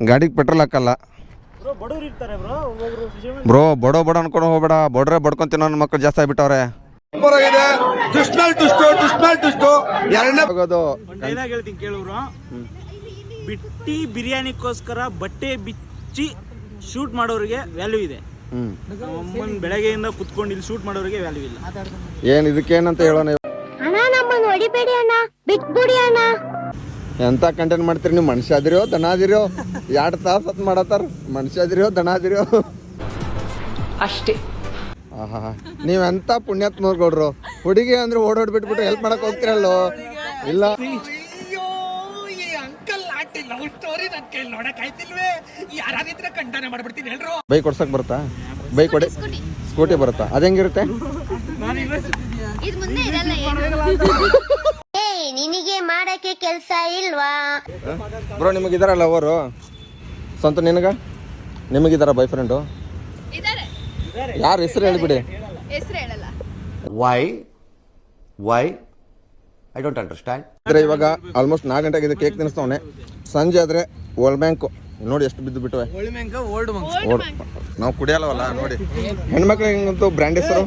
ಗಾಡಿಗೆ ಪೆಟ್ರೋಲ್ ಹಾಕಲ್ಲ ಬ್ರೋ. ಬಡೋ ಅನ್ಕೊಂಡು ಹೋಗ್ಬೇಡ, ಬಡ್ರೆ ಬಡ್ಕೊಂತೀನಿ ನನ್ನ ಮಕ್ಕಳು ಜಾಸ್ತಿ ಆಗ್ಬಿಟ್ಟವ್ರೆ. ಹೇಳ್ತೀನಿ ಕೇಳೋರು, ಬಿಟ್ಟಿ ಬಿರಿಯಾನಿಗೋಸ್ಕರ ಬಟ್ಟೆ ಬಿಚ್ಚಿ ಶೂಟ್ ಮಾಡೋರಿಗೆ ವ್ಯಾಲ್ಯೂ ಇದೆ. ಬೆಳಗ್ಗೆಯಿಂದ ಕುತ್ಕೊಂಡು ಇಲ್ಲಿ ಶೂಟ್ ಮಾಡೋರಿಗೆ ವ್ಯಾಲ್ಯೂ ಇಲ್ಲ. ಏನ್ ಇದಕ್ಕೇನಂತ ಹೇಳೋಣ? ಎಂತ ಕಂಟೆಂಟ್ ಮಾಡ್ತೀರಿ ನೀವು? ಮನುಷ್ಯ ಅದಿರೋ ದನ ಅದಿರೋ? 2 ತಾಸು ಹತ್ ಮಾಡತ್ತಾರ. ಮನುಷ್ಯ ಅದಿರೋ ದನ ಅದಿರೋ ಅಷ್ಟೇ. ಆಹಾ, ನೀವೆಂತ ಪುಣ್ಯಾತ್ಮರು ಗೌಡ್ರು. ಹುಡುಗಿ ಅಂದ್ರೆ ಓಡೋಡ್ ಬಿಟ್ಬಿಟ್ಟು ಹೆಲ್ಪ್ ಮಾಡಕ್ ಹೋಗ್ತಿರಲ್ಲೋ? ಇಲ್ಲ ಬೈಕ್ ಕೊಡ್ಸಕ್ ಬರುತ್ತಾ? ಬೈಕ್ ಕೊಡಿ. ಸ್ಕೂಟಿ ಬರುತ್ತಾ? ಅದ ಹೆಂಗಿರುತ್ತೆ? ನಿನಗೆ ಮಾಡಕ್ಕೆ ಕೆಲಸ ಇಲ್ವಾ ಬ್ರೋ? ನಿಮಗಿದಾರಲ್ಲ ಅವರು ಸ್ವಂತ? ನಿಮಗಿದಾರ ಬಾಯ್ ಫ್ರೆಂಡು? ಯಾರು ಹೆಸರು ಹೇಳಿಬಿಡಿ. Why I don't understand. ಇವಾಗ ಆಲ್ಮೋಸ್ಟ್ 4 ಗಂಟೆಗೆ ಕೇಕ್ ತಿನ್ನಿಸ್ತವನೆ. ಸಂಜೆ ಆದ್ರೆ ಓಲ್ಡ್ ಬ್ಯಾಂಕ್ ನೋಡಿ ಎಷ್ಟು ಬಿದ್ದು ಬಿಟ್ಟವೆ. ನಾವು ಕುಡಿಯಲ್ಲವಲ್ಲ ನೋಡಿ. ಹೆಣ್ಮಕ್ಳಿಗಂತೂ ಬ್ರ್ಯಾಂಡ್ ಹೆಸರು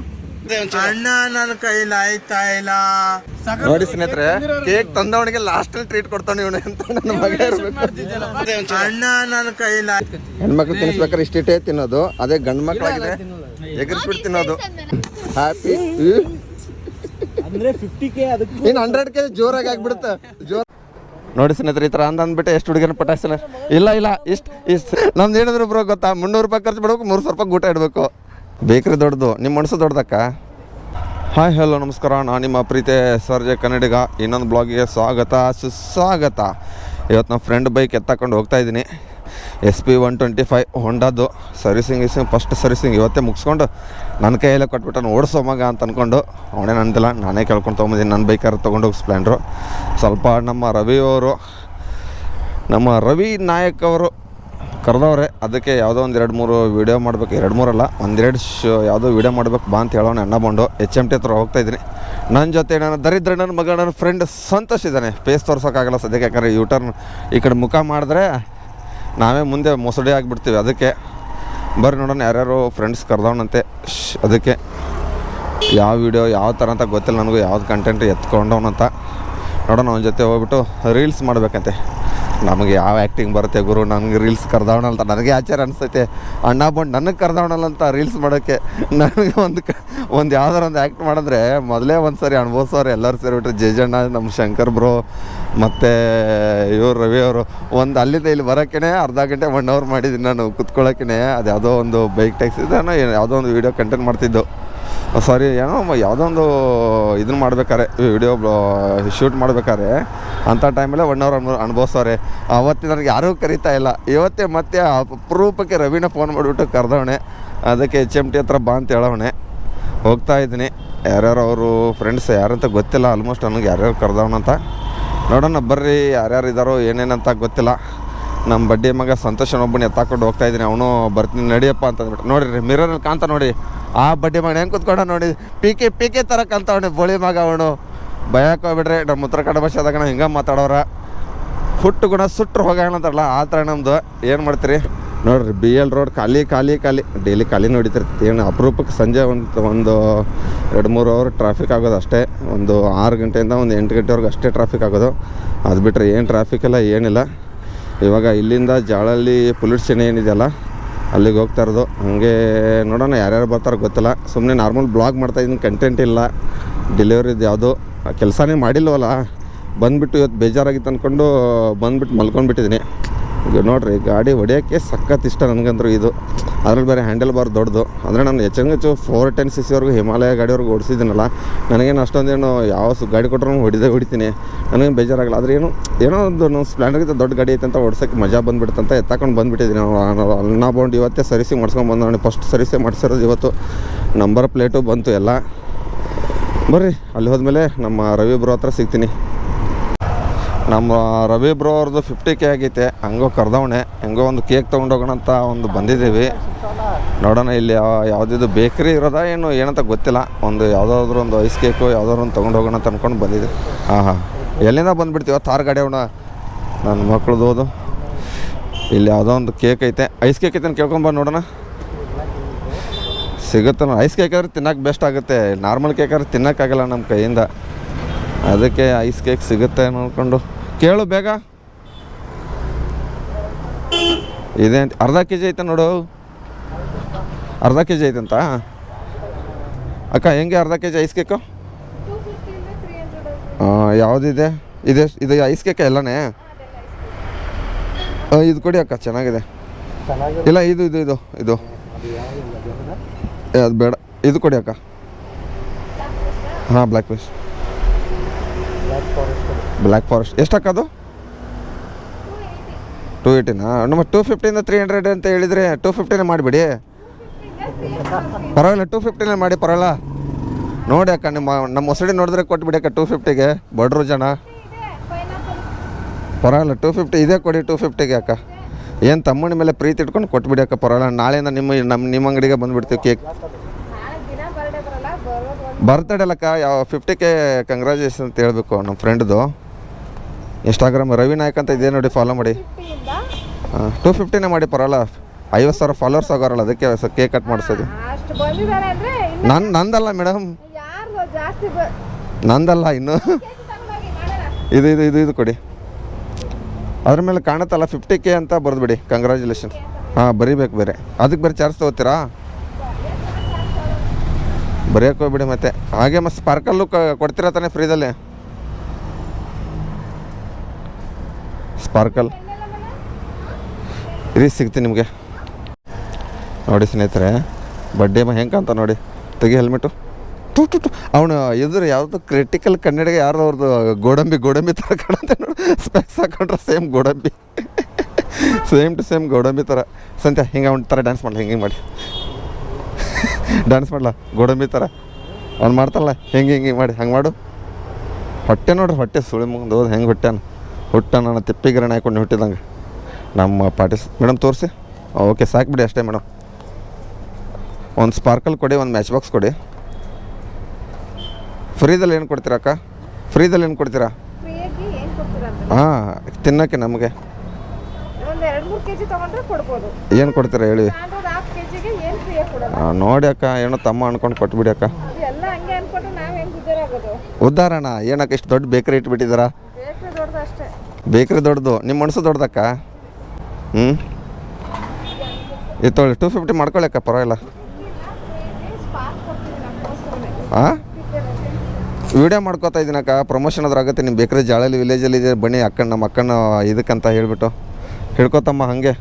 ಅಣ್ಣ ನನ್ನ ಕೈಲಿ ಆಯ್ತಾ ಇಲ್ಲ ನೋಡಿ ಸ್ನೇಹಿತರೆ. ಕೇಕ್ ತಂದವನಿಗೆ ಲಾಸ್ಟ್ ಅಲ್ಲಿ ಟ್ರೀಟ್ ಕೊಡ್ತಾನೆ ಇವನು ಅಂತ ನನ್ನ ಮಗ ಇರ್ಬೇಕು. ಅಣ್ಣ ನನ್ನ ಕೈಲಿ. ಹೆಣ್ಮಕ್ಳು ತಿನ್ನಿಸ್ಬೇಕಾದ್ರೆ ಇಷ್ಟಿಟ್ಟೇ ತಿನ್ನೋದು, ಅದೇ ಗಂಡು ಮಕ್ಕಳಾಗಿದೆ ಎಗರ್ಸ್ಬಿಟ್ಟು ತಿನ್ನೋದು. ಹ್ಯಾಪಿ ಅಂದ್ರೆ 50K ಅದಕ್ಕೆ ಇನ್ನು 100K ಜೋರಾಗಿ ಆಗ್ಬಿಡುತ್ತೆ. ನೋಡಿ ಸ್ನೇಹಿತರೆ, ಈ ಥರ ಅಂದ್ಬಿಟ್ಟು ಎಷ್ಟು ಹುಡುಗಿನ ಪಟಾಯಿಸಲ್ಲ. ಇಲ್ಲ ಇಷ್ಟು ನಮ್ದು ಏನಿದ್ರು ಬ್ರೋ ಗೊತ್ತಾ? 300 ರೂಪಾಯಿ ಖರ್ಚು ಬಿಡ್ಬೇಕು, 300 ರೂಪಾಯಿ ಊಟ ಇಡಬೇಕು. ಬೇಕ್ರಿ ದೊಡ್ಡದು, ನಿಮ್ಮ ಮನಸ್ಸು ದೊಡ್ಡದಕ್ಕ. ಹಾಯ್ ಹಲೋ ನಮಸ್ಕಾರ, ನಾನು ನಿಮ್ಮ ಪ್ರೀತಿ ಸರ್ಜೆ ಕನ್ನಡಿಗ. ಇನ್ನೊಂದು ಬ್ಲಾಗಿಗೆ ಸ್ವಾಗತ ಸುಸ್ವಾಗತ. ಇವತ್ತು ನಮ್ಮ ಫ್ರೆಂಡ್ ಬೈಕ್ ಎತ್ತಾಕೊಂಡು ಹೋಗ್ತಾ ಇದ್ದೀನಿ. SP 125 ಹೊಂಡದ್ದು ಸರ್ವಿಸಿಂಗ್ ಫಸ್ಟ್ ಸರ್ವಿಸಿಂಗ್ ಇವತ್ತೇ ಮುಗಿಸ್ಕೊಂಡು ನನ್ನ ಕೈಯಲ್ಲೇ ಕೊಟ್ಬಿಟ್ಟು ಓಡಿಸೋ ಮಗ ಅಂತ ಅಂದ್ಕೊಂಡು ಅವನೇ ನಂದಿಲ್ಲ, ನಾನೇ ಕೇಳ್ಕೊಂಡು ತೊಗೊಂಬಂದಿನಿ. ನನ್ನ ಬೈಕಾರು ತೊಗೊಂಡೋಗಿ ಸ್ಪ್ಲೆಂಡ್ರು. ಸ್ವಲ್ಪ ನಮ್ಮ ರವಿ ನಾಯಕ್ ಅವರು ಕರೆದವ್ರೆ. ಅದಕ್ಕೆ ಯಾವುದೋ ಒಂದು 2-3 ವೀಡಿಯೋ ಮಾಡಬೇಕು. 2-3 1-2 ಯಾವುದೋ ವೀಡಿಯೋ ಮಾಡಬೇಕು ಬಾ ಅಂತ ಹೇಳೋಣ. ಅಣ್ಣ ಬಂದು HMT ಹತ್ರ ಹೋಗ್ತಾಯಿದ್ದೀನಿ. ನನ್ನ ಜೊತೆ ನನ್ನ ದರಿದ್ರ ನನ್ನ ಮಗ, ನನ್ನ ಫ್ರೆಂಡ್ ಸಂತೋಷ್ ಇದ್ದಾನೆ. ಫೇಸ್ ತೋರ್ಸೋಕ್ಕಾಗಲ್ಲ ಸದ್ಯಕ್ಕೆ, ಯಾಕಂದರೆ ಯೂಟರ್ನ್ ಈ ಕಡೆ ಮುಖ ಮಾಡಿದ್ರೆ ನಾವೇ ಮುಂದೆ ಮೊಸಡಿ ಆಗಿಬಿಡ್ತೀವಿ. ಅದಕ್ಕೆ ಬರ್ರಿ ನೋಡೋಣ ಯಾರ್ಯಾರು ಫ್ರೆಂಡ್ಸ್ ಕರೆದವನಂತೆ. ಅದಕ್ಕೆ ಯಾವ ವೀಡಿಯೋ ಯಾವ ಥರ ಅಂತ ಗೊತ್ತಿಲ್ಲ ನನಗೂ, ಯಾವ್ದು ಕಂಟೆಂಟ್ ಎತ್ಕೊಂಡವನಂತ ನೋಡೋಣ. ಅವನ ಜೊತೆ ಹೋಗ್ಬಿಟ್ಟು ರೀಲ್ಸ್ ಮಾಡಬೇಕಂತೆ. ನಮಗೆ ಯಾವ ಆ್ಯಕ್ಟಿಂಗ್ ಬರುತ್ತೆ ಗುರು? ನನಗೆ ರೀಲ್ಸ್ ಕರೆದವನಲ್ಲ, ನನಗೆ ಆಚಾರ ಅನಿಸ್ತೈತೆ. ಅಣ್ಣ ಬಂದು ನನಗೆ ಕರೆದವನಲ್ಲ ಅಂತ ರೀಲ್ಸ್ ಮಾಡೋಕ್ಕೆ. ನನಗೆ ಒಂದು ಯಾವ್ದಾರು ಒಂದು ಆ್ಯಕ್ಟ್ ಮಾಡಿದ್ರೆ ಮೊದಲೇ ಒಂದು ಸರಿ ಅನುಭವಿಸೋರು ಎಲ್ಲರೂ ಸೇರಿಬಿಟ್ರೆ. ಜಯಣ್ಣ, ನಮ್ಮ ಶಂಕರ್ ಬ್ರೋ ಮತ್ತು ಇವರು ರವಿ ಅವರು ಒಂದು ಅಲ್ಲಿಂದ ಇಲ್ಲಿ ಬರೋಕ್ಕೇ ಅರ್ಧ ಗಂಟೆ 1 ಅವರ್ ಮಾಡಿದ್ದೀನಿ ನಾನು ಕುತ್ಕೊಳ್ಳೋಕ್ಕೇ. ಅದು ಯಾವುದೋ ಒಂದು ಬೈಕ್ ಟ್ಯಾಕ್ಸಿ ಇದನ್ನು ಯಾವುದೋ ಒಂದು ವೀಡಿಯೋ ಕಂಟೆಂಟ್ ಮಾಡ್ತಿದ್ದು. ಸಾರಿ ಯಾವುದೋ ಒಂದು ಇದನ್ನು ಮಾಡ್ಬೇಕಾರೆ, ವಿಡಿಯೋ ಶೂಟ್ ಮಾಡ್ಬೇಕಾದ್ರೆ ಅಂಥ ಟೈಮಲ್ಲೇ 1 ಅವರ್ ಅನುಭವಿಸೋರೆ. ಅವತ್ತು ನನಗೆ ಯಾರೂ ಕರೀತಾ ಇಲ್ಲ. ಇವತ್ತೇ ಮತ್ತೆ ಅಪರೂಪಕ್ಕೆ ರವಿನ ಫೋನ್ ಮಾಡಿಬಿಟ್ಟು ಕರೆದವಣೆ. ಅದಕ್ಕೆ HMT ಹತ್ರ ಬಾ ಅಂತ ಹೇಳವಣೆ. ಹೋಗ್ತಾ ಇದ್ದೀನಿ. ಯಾರ್ಯಾರು ಅವರು ಫ್ರೆಂಡ್ಸ್ ಯಾರಂತ ಗೊತ್ತಿಲ್ಲ. ಆಲ್ಮೋಸ್ಟ್ ನನಗೆ ಯಾರ್ಯಾರು ಕರೆದವನಂತ ನೋಡೋಣ. ಬರ್ರಿ ಯಾರ್ಯಾರು ಇದ್ದಾರೋ ಏನೇನಂತ ಗೊತ್ತಿಲ್ಲ. ನಮ್ಮ ಬಡ್ಡಿ ಮಗ ಸಂತೋಷನೊಬ್ಬನ ಎತ್ತಾಕೊಂಡು ಹೋಗ್ತಾ ಇದ್ದೀನಿ. ಅವನು ಬರ್ತೀನಿ ನಡಿಯಪ್ಪ ಅಂತಂದ್ಬಿಟ್ಟು. ನೋಡಿರಿ ಮಿರರಲ್ಲಿ ಕಾಂತ ನೋಡಿ, ಆ ಬಡ್ಡಿ ಮಗ ಹೆಂಗೆ ಕೂತ್ಕೊಂಡ ನೋಡಿ, ಪೀಕೆ ಥರ ಕಾಂತವಣೆ ಬೋಳಿ ಮಗ ಅವನು. ಭಯಕ್ಕೆ ಹೋಗ್ಬಿಟ್ರೆ ನಮ್ಮ ಉತ್ತರ ಕನ್ನಡ ಭಾಷೆದಾಗ ನಾವು ಹಿಂಗೆ ಮಾತಾಡೋರ. ಹುಟ್ಟು ಗುಣ ಸುಟ್ಟರು ಹೋಗೋಣ ಅಂತಾರಲ್ಲ ಆ ಥರ ನಮ್ಮದು. ಏನು ಮಾಡ್ತೀರಿ ನೋಡಿರಿ, BL ರೋಡ್ ಖಾಲಿ ಡೈಲಿ ಖಾಲಿ ನೋಡಿತಿರ್ತೀವಿ. ಏನು ಅಪರೂಪಕ್ಕೆ ಸಂಜೆ ಒಂದು 2-3 ಅವರ್ ಟ್ರಾಫಿಕ್ ಆಗೋದು ಅಷ್ಟೇ. ಒಂದು 6 ಗಂಟೆಯಿಂದ ಒಂದು 8 ಗಂಟೆವರೆಗೂ ಅಷ್ಟೇ ಟ್ರಾಫಿಕ್ ಆಗೋದು. ಅದು ಬಿಟ್ಟರೆ ಏನು ಟ್ರಾಫಿಕ್ ಇಲ್ಲ, ಏನಿಲ್ಲ. ಇವಾಗ ಇಲ್ಲಿಂದ ಜಾಳಲ್ಲಿ ಪೊಲೀಸ್ ಸ್ಟೇಷನ್ ಏನಿದೆಯಲ್ಲ ಅಲ್ಲಿಗೆ ಹೋಗ್ತಾ ಇರೋದು. ಹಾಗೆ ನೋಡೋಣ ಯಾರ್ಯಾರು ಬರ್ತಾರೋ ಗೊತ್ತಿಲ್ಲ. ಸುಮ್ಮನೆ ನಾರ್ಮಲ್ ಬ್ಲಾಗ್ ಮಾಡ್ತಾಯಿದ್ದೀನಿ, ಕಂಟೆಂಟ್ ಇಲ್ಲ. ಡೆಲಿವರಿದು ಯಾವುದೋ ಕೆಲಸನೇ ಮಾಡಿಲ್ವಲ್ಲ. ಬಂದುಬಿಟ್ಟು ಇವತ್ತು ಬೇಜಾರಾಗಿತ್ತು ಅಂದ್ಕೊಂಡು ಬಂದುಬಿಟ್ಟು ಮಲ್ಕೊಂಡ್ಬಿಟ್ಟಿದ್ದೀನಿ. ಈಗ ನೋಡಿರಿ, ಗಾಡಿ ಹೊಡೆಯೋಕ್ಕೆ ಸಖತ್ ಇಷ್ಟ ನನಗಂತೂ ಇದು. ಅದ್ರಲ್ಲಿ ಬೇರೆ ಹ್ಯಾಂಡಲ್ ಬಾರ್ ದೊಡ್ಡದು. ಅಂದರೆ ನಾನು ಹೆಚ್ಚು 410cc ಹಿಮಾಲಯ ಗಾಡಿವರೆಗೂ ಓಡಿಸಿದ್ದೀನಲ್ಲ. ನನಗೇನು ಅಷ್ಟೊಂದೇನು ಯಾವ ಗಾಡಿ ಕೊಟ್ಟರು ಹೊಡಿತೀನಿ, ನನಗೇನು ಬೇಜಾರಾಗಲ್ಲ. ಆದರೆ ಏನೋ ಒಂದು ನಾವು ಸ್ಪ್ಲೆಂಡರ್ಗಿಂತ ದೊಡ್ಡ ಗಾಡಿ ಐತೆ ಅಂತ ಓಡಿಸೋಕ್ಕೆ ಮಜಾ ಬಂದುಬಿಡುತ್ತಂತ ಎತ್ತಾಕೊಂಡು ಬಂದುಬಿಟ್ಟಿದ್ದೀನಿ. ಅನ್ನ ಬೌಂಡ್ ಇವತ್ತೇ ಸರ್ವಿಸಿಂಗ್ ಮಾಡ್ಸ್ಕೊಂಡು ಬಂದವಣೆ. ಫಸ್ಟ್ ಸರ್ವಿಸೇ ಮಾಡಿಸಿರೋದು ಇವತ್ತು. ನಂಬರ್ ಪ್ಲೇಟು ಬಂತು ಎಲ್ಲ. ಬರ್ರಿ ಅಲ್ಲಿ ಹೋದ್ಮೇಲೆ ನಮ್ಮ ರವಿ ಬ್ರೋ ಹತ್ರ ಸಿಗ್ತೀನಿ. ನಮ್ಮ ರವಿ ಬ್ರೋ ಅವ್ರದ್ದು 50K ಆಗೈತೆ. ಹಂಗೋ ಕರೆದವಣೆ, ಹೆಂಗೋ ಒಂದು ಕೇಕ್ ತೊಗೊಂಡೋಗೋಣ ಅಂತ ಒಂದು ಬಂದಿದ್ದೀವಿ. ನೋಡೋಣ ಇಲ್ಲಿ ಯಾವುದಿದು ಬೇಕ್ರಿ ಇರೋದಾ ಏನಂತ ಗೊತ್ತಿಲ್ಲ. ಒಂದು ಯಾವುದಾದ್ರೂ ಒಂದು ಐಸ್ ಕೇಕು ಯಾವುದಾದ್ರು ಒಂದು ತೊಗೊಂಡೋಗೋಣ ಅಂತ ಅಂದ್ಕೊಂಡು ಬಂದಿದ್ದೀವಿ. ಎಲ್ಲಿಂದ ಬಂದುಬಿಡ್ತೀವ? ತಾರ್ ಗಾಡಿ ಅವಣ ನನ್ನ ಮಕ್ಳದ್ದು ಹೋದು ಇಲ್ಲಿ ಯಾವುದೋ ಒಂದು ಕೇಕ್ ಐತೆ, ಐಸ್ ಕೇಕ್ ಐತೆ ಕೇಳ್ಕೊಂಬ ನೋಡೋಣ. ಸಿಗುತ್ತೆ ಐಸ್ ಕೇಕ್ ಆದ್ರೆ ತಿನ್ನೋಕೆ ಬೆಸ್ಟ್ ಆಗುತ್ತೆ, ನಾರ್ಮಲ್ ಕೇಕ್ ಆದ್ರೆ ತಿನ್ನೋಕ್ಕಾಗಲ್ಲ ನಮ್ಮ ಕೈಯಿಂದ. ಅದಕ್ಕೆ ಐಸ್ ಕೇಕ್ ಸಿಗುತ್ತೆ ನೋಡ್ಕೊಂಡು ಕೇಳು ಬೇಗ. ಇದೆ ಅಂತ ಅರ್ಧ ಕೆ ಜಿ ಐತೆ ನೋಡು, ಅರ್ಧ ಕೆ ಜಿ ಐತೆ ಅಂತ ಅಕ್ಕ. ಹೆಂಗೆ ಅರ್ಧ ಕೆ ಜಿ ಐಸ್ ಕೇಕು? ಯಾವುದಿದೆ? ಇದು ಐಸ್ ಕೇಕ್ ಎಲ್ಲನೇ? ಇದು ಕೊಡಿ ಅಕ್ಕ, ಚೆನ್ನಾಗಿದೆ. ಇಲ್ಲ ಇದು ಇದು ಇದು ಇದು ಅದು ಬೇಡ, ಇದು ಕೊಡಿ ಅಕ್ಕ. ಹಾಂ ಬ್ಲ್ಯಾಕ್ ಫಾರೆಸ್ಟ್ ಎಷ್ಟು ಅಕ್ಕ ಅದು? 280ನಾ? ನಮ್ಮ 250 300 ಅಂತ ಹೇಳಿದರೆ 250 ಮಾಡಿಬಿಡಿ, ಪರವಾಗಿಲ್ಲ. 250 ಮಾಡಿ ಪರವಾಗಿಲ್ಲ. ನೋಡಿ ಅಕ್ಕ, ನಮ್ಮ ಹೊಸಡಿ ನೋಡಿದ್ರೆ ಕೊಟ್ಬಿಡಿ ಅಕ್ಕ 250ಗೆ. ಬಡ್ರು ಜನ ಪರವಾಗಿಲ್ಲ, 250 ಇದೇ ಕೊಡಿ 250ಗೆ ಅಕ್ಕ. ಏನು ತಮ್ಮನ ಮೇಲೆ ಪ್ರೀತಿ ಇಟ್ಕೊಂಡು ಕೊಟ್ಬಿಡಿ ಅಕ್ಕ, ಪರವಾಗಿಲ್ಲ. ನಾಳೆಯಿಂದ ನಿಮ್ಮ ಅಂಗಡಿಗೆ ಬಂದುಬಿಡ್ತೀವಿ. ಕೇಕ್ ಬರ್ತಡೇ ಅಲ್ಲಕ್ಕ, ಯಾವ 50K ಕಂಗ್ರ್ಯಾಚುಲೇಷನ್ ಅಂತ ಹೇಳ್ಬೇಕು ನಮ್ಮ ಫ್ರೆಂಡ್ದು. ಇನ್ಸ್ಟಾಗ್ರಾಮ್ ರವಿ ನಾಯಕ್ ಅಂತ ಇದೆ ನೋಡಿ, ಫಾಲೋ ಮಾಡಿ. 250 ಮಾಡಿ ಪರವಾಗಿಲ್ಲ. 50,000 ಫಾಲೋವರ್ಸ್ ಆಗೋರಲ್ಲ, ಅದಕ್ಕೆ ಕೇಕ್ ಕಟ್ ಮಾಡಿಸೋದು. ನಂದಲ್ಲ ಮೇಡಮ್, ನಂದಲ್ಲ ಇನ್ನು. ಇದು ಇದು ಇದು ಇದು ಕೊಡಿ. ಅದ್ರ ಮೇಲೆ ಕಾಣುತ್ತಲ್ಲ 50K ಅಂತ ಬರೆದ್ಬಿಡಿ, ಕಂಗ್ರ್ಯಾಚುಲೇಷನ್. ಹಾಂ ಬರೀಬೇಕು ಬೇರೆ, ಅದಕ್ಕೆ ಬೇರೆ ಚಾರ್ಜ್ ತೊಗೋತೀರಾ? ಬರೆಯೋಕೆ ಹೋಗ್ಬಿಡಿ ಮತ್ತೆ. ಹಾಗೆ ಮತ್ತು ಸ್ಪಾರ್ಕಲ್ಲು ಕೊಡ್ತೀರಾ ತಾನೇ ಫ್ರೀದಲ್ಲಿ? ಸ್ಪಾರ್ಕಲ್ ಇರಿ, ಸಿಗ್ತೀನಿ ನಿಮಗೆ. ನೋಡಿ ಸ್ನೇಹಿತರೆ, ಬಡ್ಡೆ ಹೆಂಗೆ ಅಂತ ನೋಡಿ. ತೆಗಿ ಹೆಲ್ಮೆಟು. ಅವನು ಎದುರು ಯಾವುದು ಕ್ರಿಟಿಕಲ್ ಕನ್ನಡಿಗೆ ಯಾರು ಅವ್ರದ್ದು ಗೋಡಂಬಿ ಥರ ಕಾಣುತ್ತೆ ನೋಡಿ. ಸ್ಪೆಕ್ಸ್ ಹಾಕೊಂಡ್ರೆ ಸೇಮ್ ಗೋಡಂಬಿ, ಸೇಮ್ ಟು ಸೇಮ್ ಗೋಡಂಬಿ ಥರ. ಸಂತ್ಯ ಹಿಂಗೆ ಅವ್ನ ಥರ ಡ್ಯಾನ್ಸ್ ಮಾಡಲ, ಹಿಂಗೆ ಮಾಡಿ ಡ್ಯಾನ್ಸ್ ಮಾಡಲ, ಗೋಡಂಬಿ ಥರ ಅವ್ನು ಮಾಡ್ತಾನಲ್ಲ, ಹಿಂಗೆ ಮಾಡಿ ಹಂಗೆ ಮಾಡು. ಹೊಟ್ಟೆ ನೋಡ್ರಿ, ಹೊಟ್ಟೆ ಸುಳಿ ಮುಂದೆ ಹೋದ್ ಹೆಂಗೆ ಹುಟ್ಟ ನಾನು ತಿಪ್ಪಿಗಿರಣೆ ಹಾಕೊಂಡು ಹುಟ್ಟಿದಂಗೆ ನಮ್ಮ ಮೇಡಮ್ ತೋರಿಸಿ. ಓಕೆ ಸಾಕು ಅಷ್ಟೇ ಮೇಡಮ್. ಒಂದು ಸ್ಪಾರ್ಕಲ್ ಕೊಡಿ, ಒಂದು ಮ್ಯಾಚ್ ಬಾಕ್ಸ್ ಕೊಡಿ. ಫ್ರೀದಲ್ಲಿ ಏನು ಕೊಡ್ತೀರಾ ಅಕ್ಕ? ಫ್ರೀದಲ್ಲಿ ಏನು ಕೊಡ್ತೀರಾ? ಹಾಂ ತಿನ್ನೋಕ್ಕೆ ನಮಗೆ ಏನು ಕೊಡ್ತೀರಾ ಹೇಳಿ? ನೋಡಿ ಅಕ್ಕ, ಏನೋ ತಮ್ಮ ಅನ್ಕೊಂಡು ಕೊಟ್ಬಿಡಿ ಅಕ್ಕ. ಉದ್ದಾರಣ ಏನಕ್ಕ, ಇಷ್ಟು ದೊಡ್ಡ ಬೇಕ್ರಿ ಇಟ್ಬಿಟ್ಟಿದ್ದಾರಾ? ಬೇಕ್ರಿ ದೊಡ್ಡದು, ನಿಮ್ಮ ಮನಸ್ಸು ದೊಡ್ಡದಕ್ಕ. ಇದು ತೊಗೊಳ್ಳಿ, 250 ಮಾಡ್ಕೊಳ್ಳಿ ಅಕ್ಕ, ಪರವಾಗಿಲ್ಲ. ಹಾಂ ವಿಡಿಯೋ ಮಾಡ್ಕೋತಾ ಇದ್ದೀನಕ್ಕ, ಪ್ರಮೋಷನ್ ಅದ್ರ ಆಗುತ್ತೆ. ನಿಮ್ಮ ಬೇಕ್ರಿ ಜಾಳಲ್ಲಿ ವಿಲೇಜಲ್ಲಿ ಇದೆ, ಬನ್ನಿ ಅಕ್ಕ, ನಮ್ಮ ಅಕ್ಕನ ಇದಕ್ಕಂತ ಹೇಳ್ಬಿಟ್ಟು ಹಿಡ್ಕೋತಮ್ಮ ಹಾಗೆ.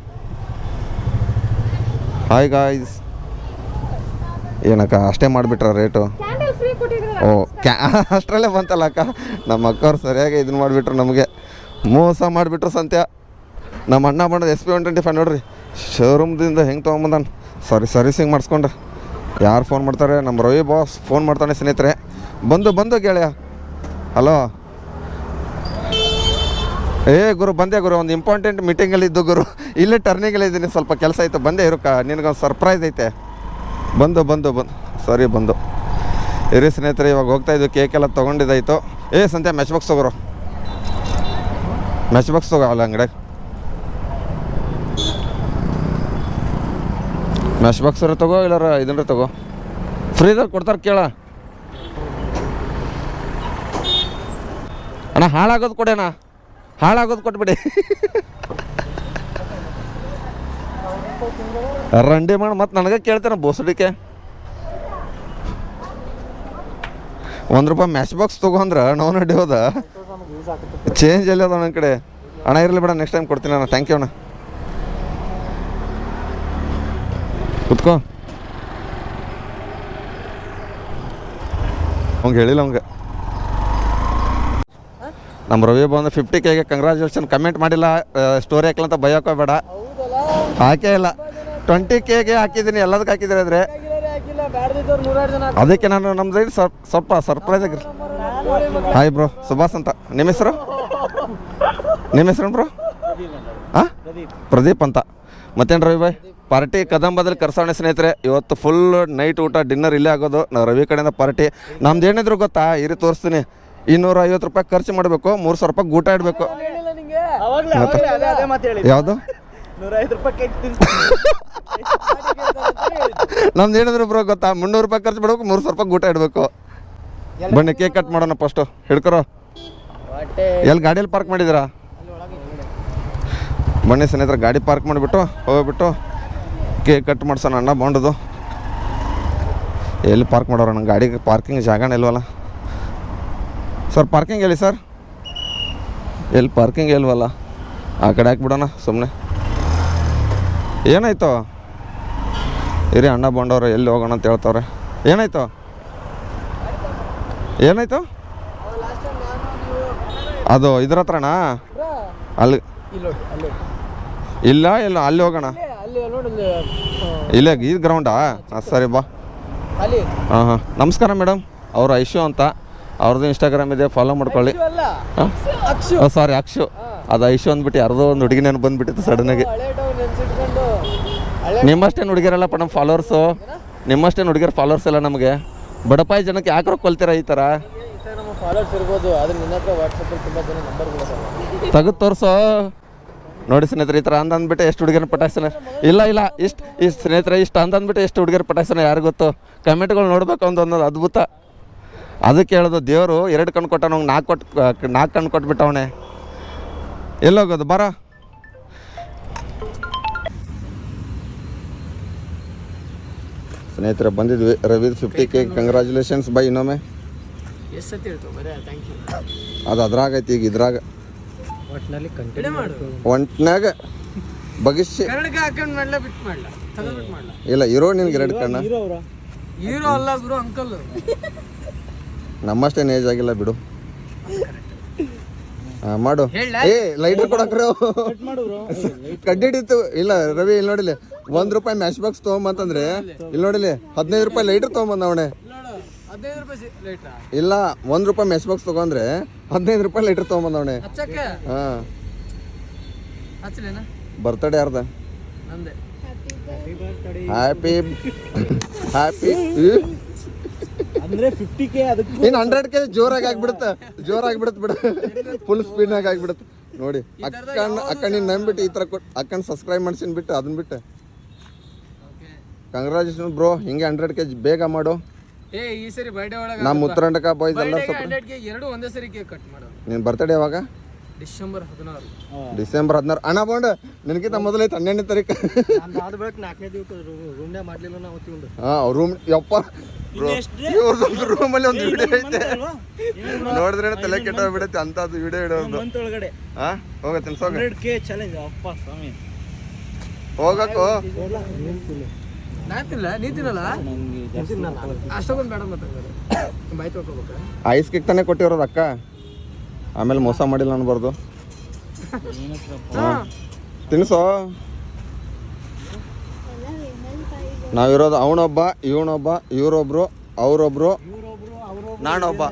ಹಾಯ್ ಗಾಯ್ಸ್, ಏನಕ್ಕ ಅಷ್ಟೇ ಮಾಡಿಬಿಟ್ರ ರೇಟು? ಓ ಅಷ್ಟರಲ್ಲೇ ಬಂತಲ್ಲ ಅಕ್ಕ. ನಮ್ಮ ಅಕ್ಕವ್ರು ಸರಿಯಾಗಿ ಇದನ್ನ ಮಾಡಿಬಿಟ್ರು, ನಮಗೆ ಮೋಸ ಮಾಡಿಬಿಟ್ರು ಸಂತ್ಯ. ನಮ್ಮ ಅಣ್ಣ ಬಂದದ್ದು SP125 ನೋಡ್ರಿ, ಶೋರೂಮ್ದಿಂದ ಹೆಂಗೆ ತೊಗೊಂಬಂದಾನ. ಸರ್ವಿಸಿಂಗ್ ಮಾಡಿಸ್ಕೊಂಡ್ರೆ ಯಾರು ಫೋನ್ ಮಾಡ್ತಾರೆ? ನಮ್ಮ ರವಿ ಬಾಸ್ ಫೋನ್ ಮಾಡ್ತಾನೆ ಸ್ನೇಹಿತರೆ. ಬಂದು ಗೆಳೆಯ. ಹಲೋ ಗುರು, ಬಂದೆ ಗುರು, ಒಂದು ಇಂಪಾರ್ಟೆಂಟ್ ಮೀಟಿಂಗಲ್ಲಿದ್ದು ಗುರು. ಇಲ್ಲೇ ಟರ್ನಿಂಗಲ್ಲಿ ಇದ್ದೀನಿ, ಸ್ವಲ್ಪ ಕೆಲಸ ಆಯಿತು, ಬಂದೆ ಇರುಕ್ಕ. ನಿನಗೊಂದು ಸರ್ಪ್ರೈಸ್ ಐತೆ. ಬಂದು ಸಾರಿ ಬಂದು ಇರಿ ಸ್ನೇಹಿತರೆ. ಇವಾಗ ಹೋಗ್ತಾಯಿದ್ದು, ಕೇಕೆಲ್ಲ ತೊಗೊಂಡಿದ್ದಾಯಿತು. ಸಂತೆ ಮ್ಯಾಚ್ ಬಾಕ್ಸ್ ತಗೋರು, ಮ್ಯಾಚ್ ಬಾಕ್ಸ್ ತಗೋ. ಅಲ್ಲ ಅಂಗಡಿಯಾಗ ಮ್ಯಾಚ್ ಬಾಕ್ಸ್ ತಗೋ, ಇಲ್ಲಾರ ಇದನ್ನ ತಗೋ. ಫ್ರೀದಲ್ಲಿ ಕೊಡ್ತಾರೆ ಕೇಳ ಅಣ್ಣ. ಹಾಳಾಗೋದು ಕೊಡೋಣ, ಹಾಳಾಗೋದು ಕೊಟ್ಬಿಡಿ. ರಂಡಿ ಮಾಡಿ ಮತ್ತು ನನಗೆ ಕೇಳ್ತೇನೆ ಬೋಸಡಿಕೆ. ₹1 ಮ್ಯಾಚ್ ಬಾಕ್ಸ್ ತೊಗೊಂಡ್ರೆ ನಾವು ನಡಿ ಹೋದ ಚೇಂಜ್ ಎಲ್ಲಿ ಅದ ನನ್ನ ಕಡೆ. ಅಣ್ಣ ಇರಲಿ ಬೇಡ, ನೆಕ್ಸ್ಟ್ ಟೈಮ್ ಕೊಡ್ತೀನಿ ಅಣ್ಣ. ಥ್ಯಾಂಕ್ ಯು ಅಣ್ಣ. ಕುತ್ಕೋ. ಅವ್ಗೆ ಹೇಳಿಲ್ಲ ಅವಂಗೆ. ನಮ್ಮ ರವಿ ಬಂದು 50Kಗೆ ಕಂಗ್ರ್ಯಾಚುಲೇಷನ್ ಕಮೆಂಟ್ ಮಾಡಿಲ್ಲ, ಸ್ಟೋರಿ ಹಾಕ್ಲಂತ ಭಯಕೋಬೇಡ. ಹಾಕೇ ಇಲ್ಲ. 20Kಗೆ ಹಾಕಿದ್ದೀನಿ, ಎಲ್ಲದಕ್ಕೆ ಹಾಕಿದ್ರೆ ಆದರೆ ಅದಕ್ಕೆ ನಾನು ನಮ್ದು ಸ್ವಲ್ಪ ಸರ್ಪ್ರೈಸ್ ಆಗಿರಿ. ಹಾಯ್ ಬ್ರೋ, ಸುಭಾಷ್ ಅಂತ. ನಿಮ್ಮ ಹೆಸರು ಬ್ರೋ? ಹಾಂ ಪ್ರದೀಪ್ ಅಂತ. ಮತ್ತೇನು ರವಿ ಬಾಯ್, ಪಾರ್ಟಿ ಕದಂಬದಲ್ಲಿ ಕರ್ಸೋಣ ಸ್ನೇಹಿತರೆ. ಇವತ್ತು ಫುಲ್ ನೈಟ್ ಊಟ ಡಿನ್ನರ್ ಇಲ್ಲೇ ಆಗೋದು. ನಾವು ರವಿ ಕಡೆಯಿಂದ ಪಾರ್ಟಿ. ನಮ್ದು ಏನಿದ್ರು ಗೊತ್ತಾ, ಇರಿ ತೋರಿಸ್ತೀನಿ. ₹250 ಖರ್ಚು ಮಾಡಬೇಕು, ₹300 ಊಟ ಇಡಬೇಕು. ಯಾವುದು 105 ರೂಪಾಯಿ ಕೇಕ್ ನಮ್ದು ಏನಿದ್ರು ಬ್ರೋ ಗೊತ್ತಾ 300 ರೂಪಾಯಿ ಖರ್ಚು ಬಿಡ್ಬೇಕು 300 ರೂಪಾಯಿ ಊಟ ಇಡಬೇಕು. ಬನ್ನಿ ಕೇಕ್ ಕಟ್ ಮಾಡೋಣ ಫಸ್ಟು. ಹಿಡ್ಕೊರೋ. ಎಲ್ಲಿ ಗಾಡಿಯಲ್ಲಿ ಪಾರ್ಕ್ ಮಾಡಿದ್ದೀರಾ? ಬನ್ನಿ ಸ್ನೇಹಿತರೆ, ಗಾಡಿ ಪಾರ್ಕ್ ಮಾಡಿಬಿಟ್ಟು ಹೋಗ್ಬಿಟ್ಟು ಕೇಕ್ ಕಟ್ ಮಾಡ್ಸೋಣ. ಅಣ್ಣ ಬಾಂಡದು ಎಲ್ಲಿ ಪಾರ್ಕ್ ಮಾಡೋರು? ನನ್ನ ಗಾಡಿಗೆ ಪಾರ್ಕಿಂಗ್ ಜಾಗನೇ ಇಲ್ವಲ್ಲ ಸರ್. ಪಾರ್ಕಿಂಗ್ ಎಲ್ಲಿ ಸರ್? ಎಲ್ಲಿ ಪಾರ್ಕಿಂಗ್ ಇಲ್ವಲ್ಲ, ಆ ಕಡೆ ಹಾಕ್ಬಿಡೋಣ ಸುಮ್ಮನೆ. ಏನಾಯ್ತು? ಇರಿ, ಅಣ್ಣ ಬಂಡವ್ರು ಎಲ್ಲಿ ಹೋಗೋಣ ಅಂತ ಹೇಳ್ತವ್ರೆ. ಏನಾಯ್ತು? ಏನಾಯ್ತು? ಅದು ಇದ್ರ ಹತ್ರನಾ? ಅಲ್ಲಿ ಇಲ್ಲ ಇಲ್ಲ, ಅಲ್ಲಿ ಹೋಗೋಣ. ಇಲ್ಲೇ ಈ ಗ್ರೌಂಡಾ? ಹಾಂ ಸರಿ ಬಾ. ಹಾಂ ಹಾಂ. ನಮಸ್ಕಾರ ಮೇಡಮ್, ಅವರು ಐಶು ಅಂತ, ಅವ್ರದ್ದು ಇನ್ಸ್ಟಾಗ್ರಾಮ್ ಇದೆ, ಫಾಲೋ ಮಾಡ್ಕೊಳ್ಳಿ. ಹಾಂ ಸಾರಿ, ಅಕ್ಷು. ಅದು ಐಶು ಅಂದ್ಬಿಟ್ಟು ಯಾರ್ದೋ ಒಂದು ಹುಡುಗಿನೇನು ಬಂದುಬಿಟ್ಟಿತ್ತು ಸಡನ್ನಾಗಿ. ನಿಮ್ಮಷ್ಟೇನು ಹುಡುಗಿರಲ್ಲಪ್ಪ ನಮ್ಮ ಫಾಲೋವರ್ಸು, ನಿಮ್ಮಷ್ಟೇನು ಹುಡುಗಿರ ಫಾಲೋವರ್ಸ್ ಎಲ್ಲ ನಮಗೆ. ಬಡಪಾಯಿ ಜನಕ್ಕೆ ಯಾಕೆ ಕೊಲ್ತೀರಾ ಈ ಥರ? ತೆಗೆದು ತೋರಿಸೋ. ನೋಡಿ ಸ್ನೇಹಿತರೆ, ಈ ಥರ ಅಂದ್ಬಿಟ್ಟು ಎಷ್ಟು ಹುಡುಗಿರ ಪಟಾಯಿಸ್ತಾನೆ. ಇಲ್ಲ ಇಲ್ಲ, ಇಷ್ಟು ಸ್ನೇಹಿತರೆ ಇಷ್ಟು ಅಂದ್ಬಿಟ್ಟು ಎಷ್ಟು ಹುಡುಗಿರ ಪಟಾಯಿಸ್ತಾನೆ ಯಾರು ಗೊತ್ತು? ಕಮೆಂಟ್ಗಳು ನೋಡ್ಬೇಕು ಒಂದೊಂದು ಅದ್ಭುತ. ಅದಕ್ಕೆ ಹೇಳೋದು, ದೇವರು 2 ಕಣ್ಣು ಕೊಟ್ಟ, ನಮ್ಗೆ 4 ಕಣ್ಣು ಕೊಟ್ಬಿಟ್ಟವನೆ. ಎಲ್ಲೋಗೋದು ಬರ. ಸ್ನೇಹಿತರೆ ಬಂದಿದ್ವಿ. Ravi 50K congratulations by. ಇನ್ನೊಮ್ಮೆ ಅದು ಅದ್ರಾಗೈತಿ, ಈಗ ಇದ್ರಾಗ ಒಂಟ್ನಾಗ ಬಗಿಸಿ ಇಲ್ಲ ಇರೋ ನಿನ್ಗೆ 2 ಕಣ್ಣ. ನಮ್ಮಷ್ಟೇನು ಏಜ್ ಆಗಿಲ್ಲ ಬಿಡು. ಮಾಡು. ಏ ಲೈಟರ್ ಕೊಡಕ್ರೆ ಕಡ್ಡಿಡಿತ್ತು. ಇಲ್ಲ ರವಿ, ಇಲ್ಲಿ ನೋಡಿಲಿ, 1 ರೂಪಾಯಿ ಮ್ಯಾಚ್ ಬಾಕ್ಸ್ ತೊಗೊಂಬಂತಂದ್ರೆ ಇಲ್ಲಿ ನೋಡಿಲಿ 15 ರೂಪಾಯಿ ಲೈಟರ್ ತೊಗೊಂಬಂದ ಅವನೇ. ಇಲ್ಲ 1 ರೂಪಾಯಿ ಮ್ಯಾಚ್ ಬಾಕ್ಸ್ ತಗೊಂಡ್ರೆ 15 ರೂಪಾಯಿ ಲೈಟರ್ ತೊಗೊಂಬಂದವನೆ. ಹಾಂ, ಬರ್ತಡೇ ಯಾರ್ದ? Happy happy. ಅಂದ್ರೆ 50K ಅದಕ್ಕೆ ಇನ್ನು 100K ಜೋರಾಗಿ ಆಗ್ಬಿಡುತ್ತೆ ಬಿಡು. ಫುಲ್ ಸ್ಪೀಡ್ನಾಗ ಆಗ್ಬಿಡುತ್ತೆ ನೋಡಿ. ಅಕ್ಕ ನೀನು ನಂಬಿಟ್ಟು ಈ ಥರ ಕೊಟ್ಟು ಅಕ್ಕನ ಸಬ್ಸ್ಕ್ರೈಬ್ ಮಾಡ್ಸಿನ್ ಬಿಟ್ಟು ಅದನ್ನ ಬಿಟ್ಟು. ಕಂಗ್ರ್ಯಾಚುಲೇಷನ್ ಬ್ರೋ, ಹಿಂಗೆ 100K ಬೇಗ ಮಾಡು. ನಮ್ಮ ಉತ್ತರಾಂಡಕ ಬಾಯ್ಸ್ ಎಲ್ಲ ಒಂದೇ ಸರಿ ಕೇಕ್ ಕಟ್ ಮಾಡೋದು. ನಿನ್ನ ಬರ್ತಡೇ ಯಾವಾಗ? ಡಿಸೆಂಬರ್ 16. ಅಣ್ಣ ಬಾಂಡ್ ನಿನಗಿಂತ ಮೊದಲೈತೆ 12ನೇ ತಾರೀಕು. ಹಾಂ ರೂಮ್ ಯಪ್ಪ ರೂಮಲ್ಲಿ ಒಂದು ವಿಡಿಯೋ ಐತೆ, ನೋಡಿದ್ರೆ ತಲೆ ಕೆಟ್ಟೋಗ್ಬಿಡುತ್ತೆ ಅಂಥದ್ದು ವಿಡಿಯೋ ಇಡೋದು. ಹಾಂ ಹೋಗತ್ತೆ ಹೋಗಕ್ಕೋ. ಐಸ್ ಕೇಕ್ ತಾನೇ ಕೊಟ್ಟಿರೋದು ಅಕ್ಕ, ಆಮೇಲೆ ಮೋಸ ಮಾಡಿಲ್ಲ ಅನ್ಬಾರ್ದು. ತಿನ್ಸೋ. ನಾವಿರೋದು ಅವನೊಬ್ಬ, ಇವನೊಬ್ಬ, ಇವರೊಬ್ರು, ಅವರೊಬ್ರು, ನಾನೊಬ್ಬ.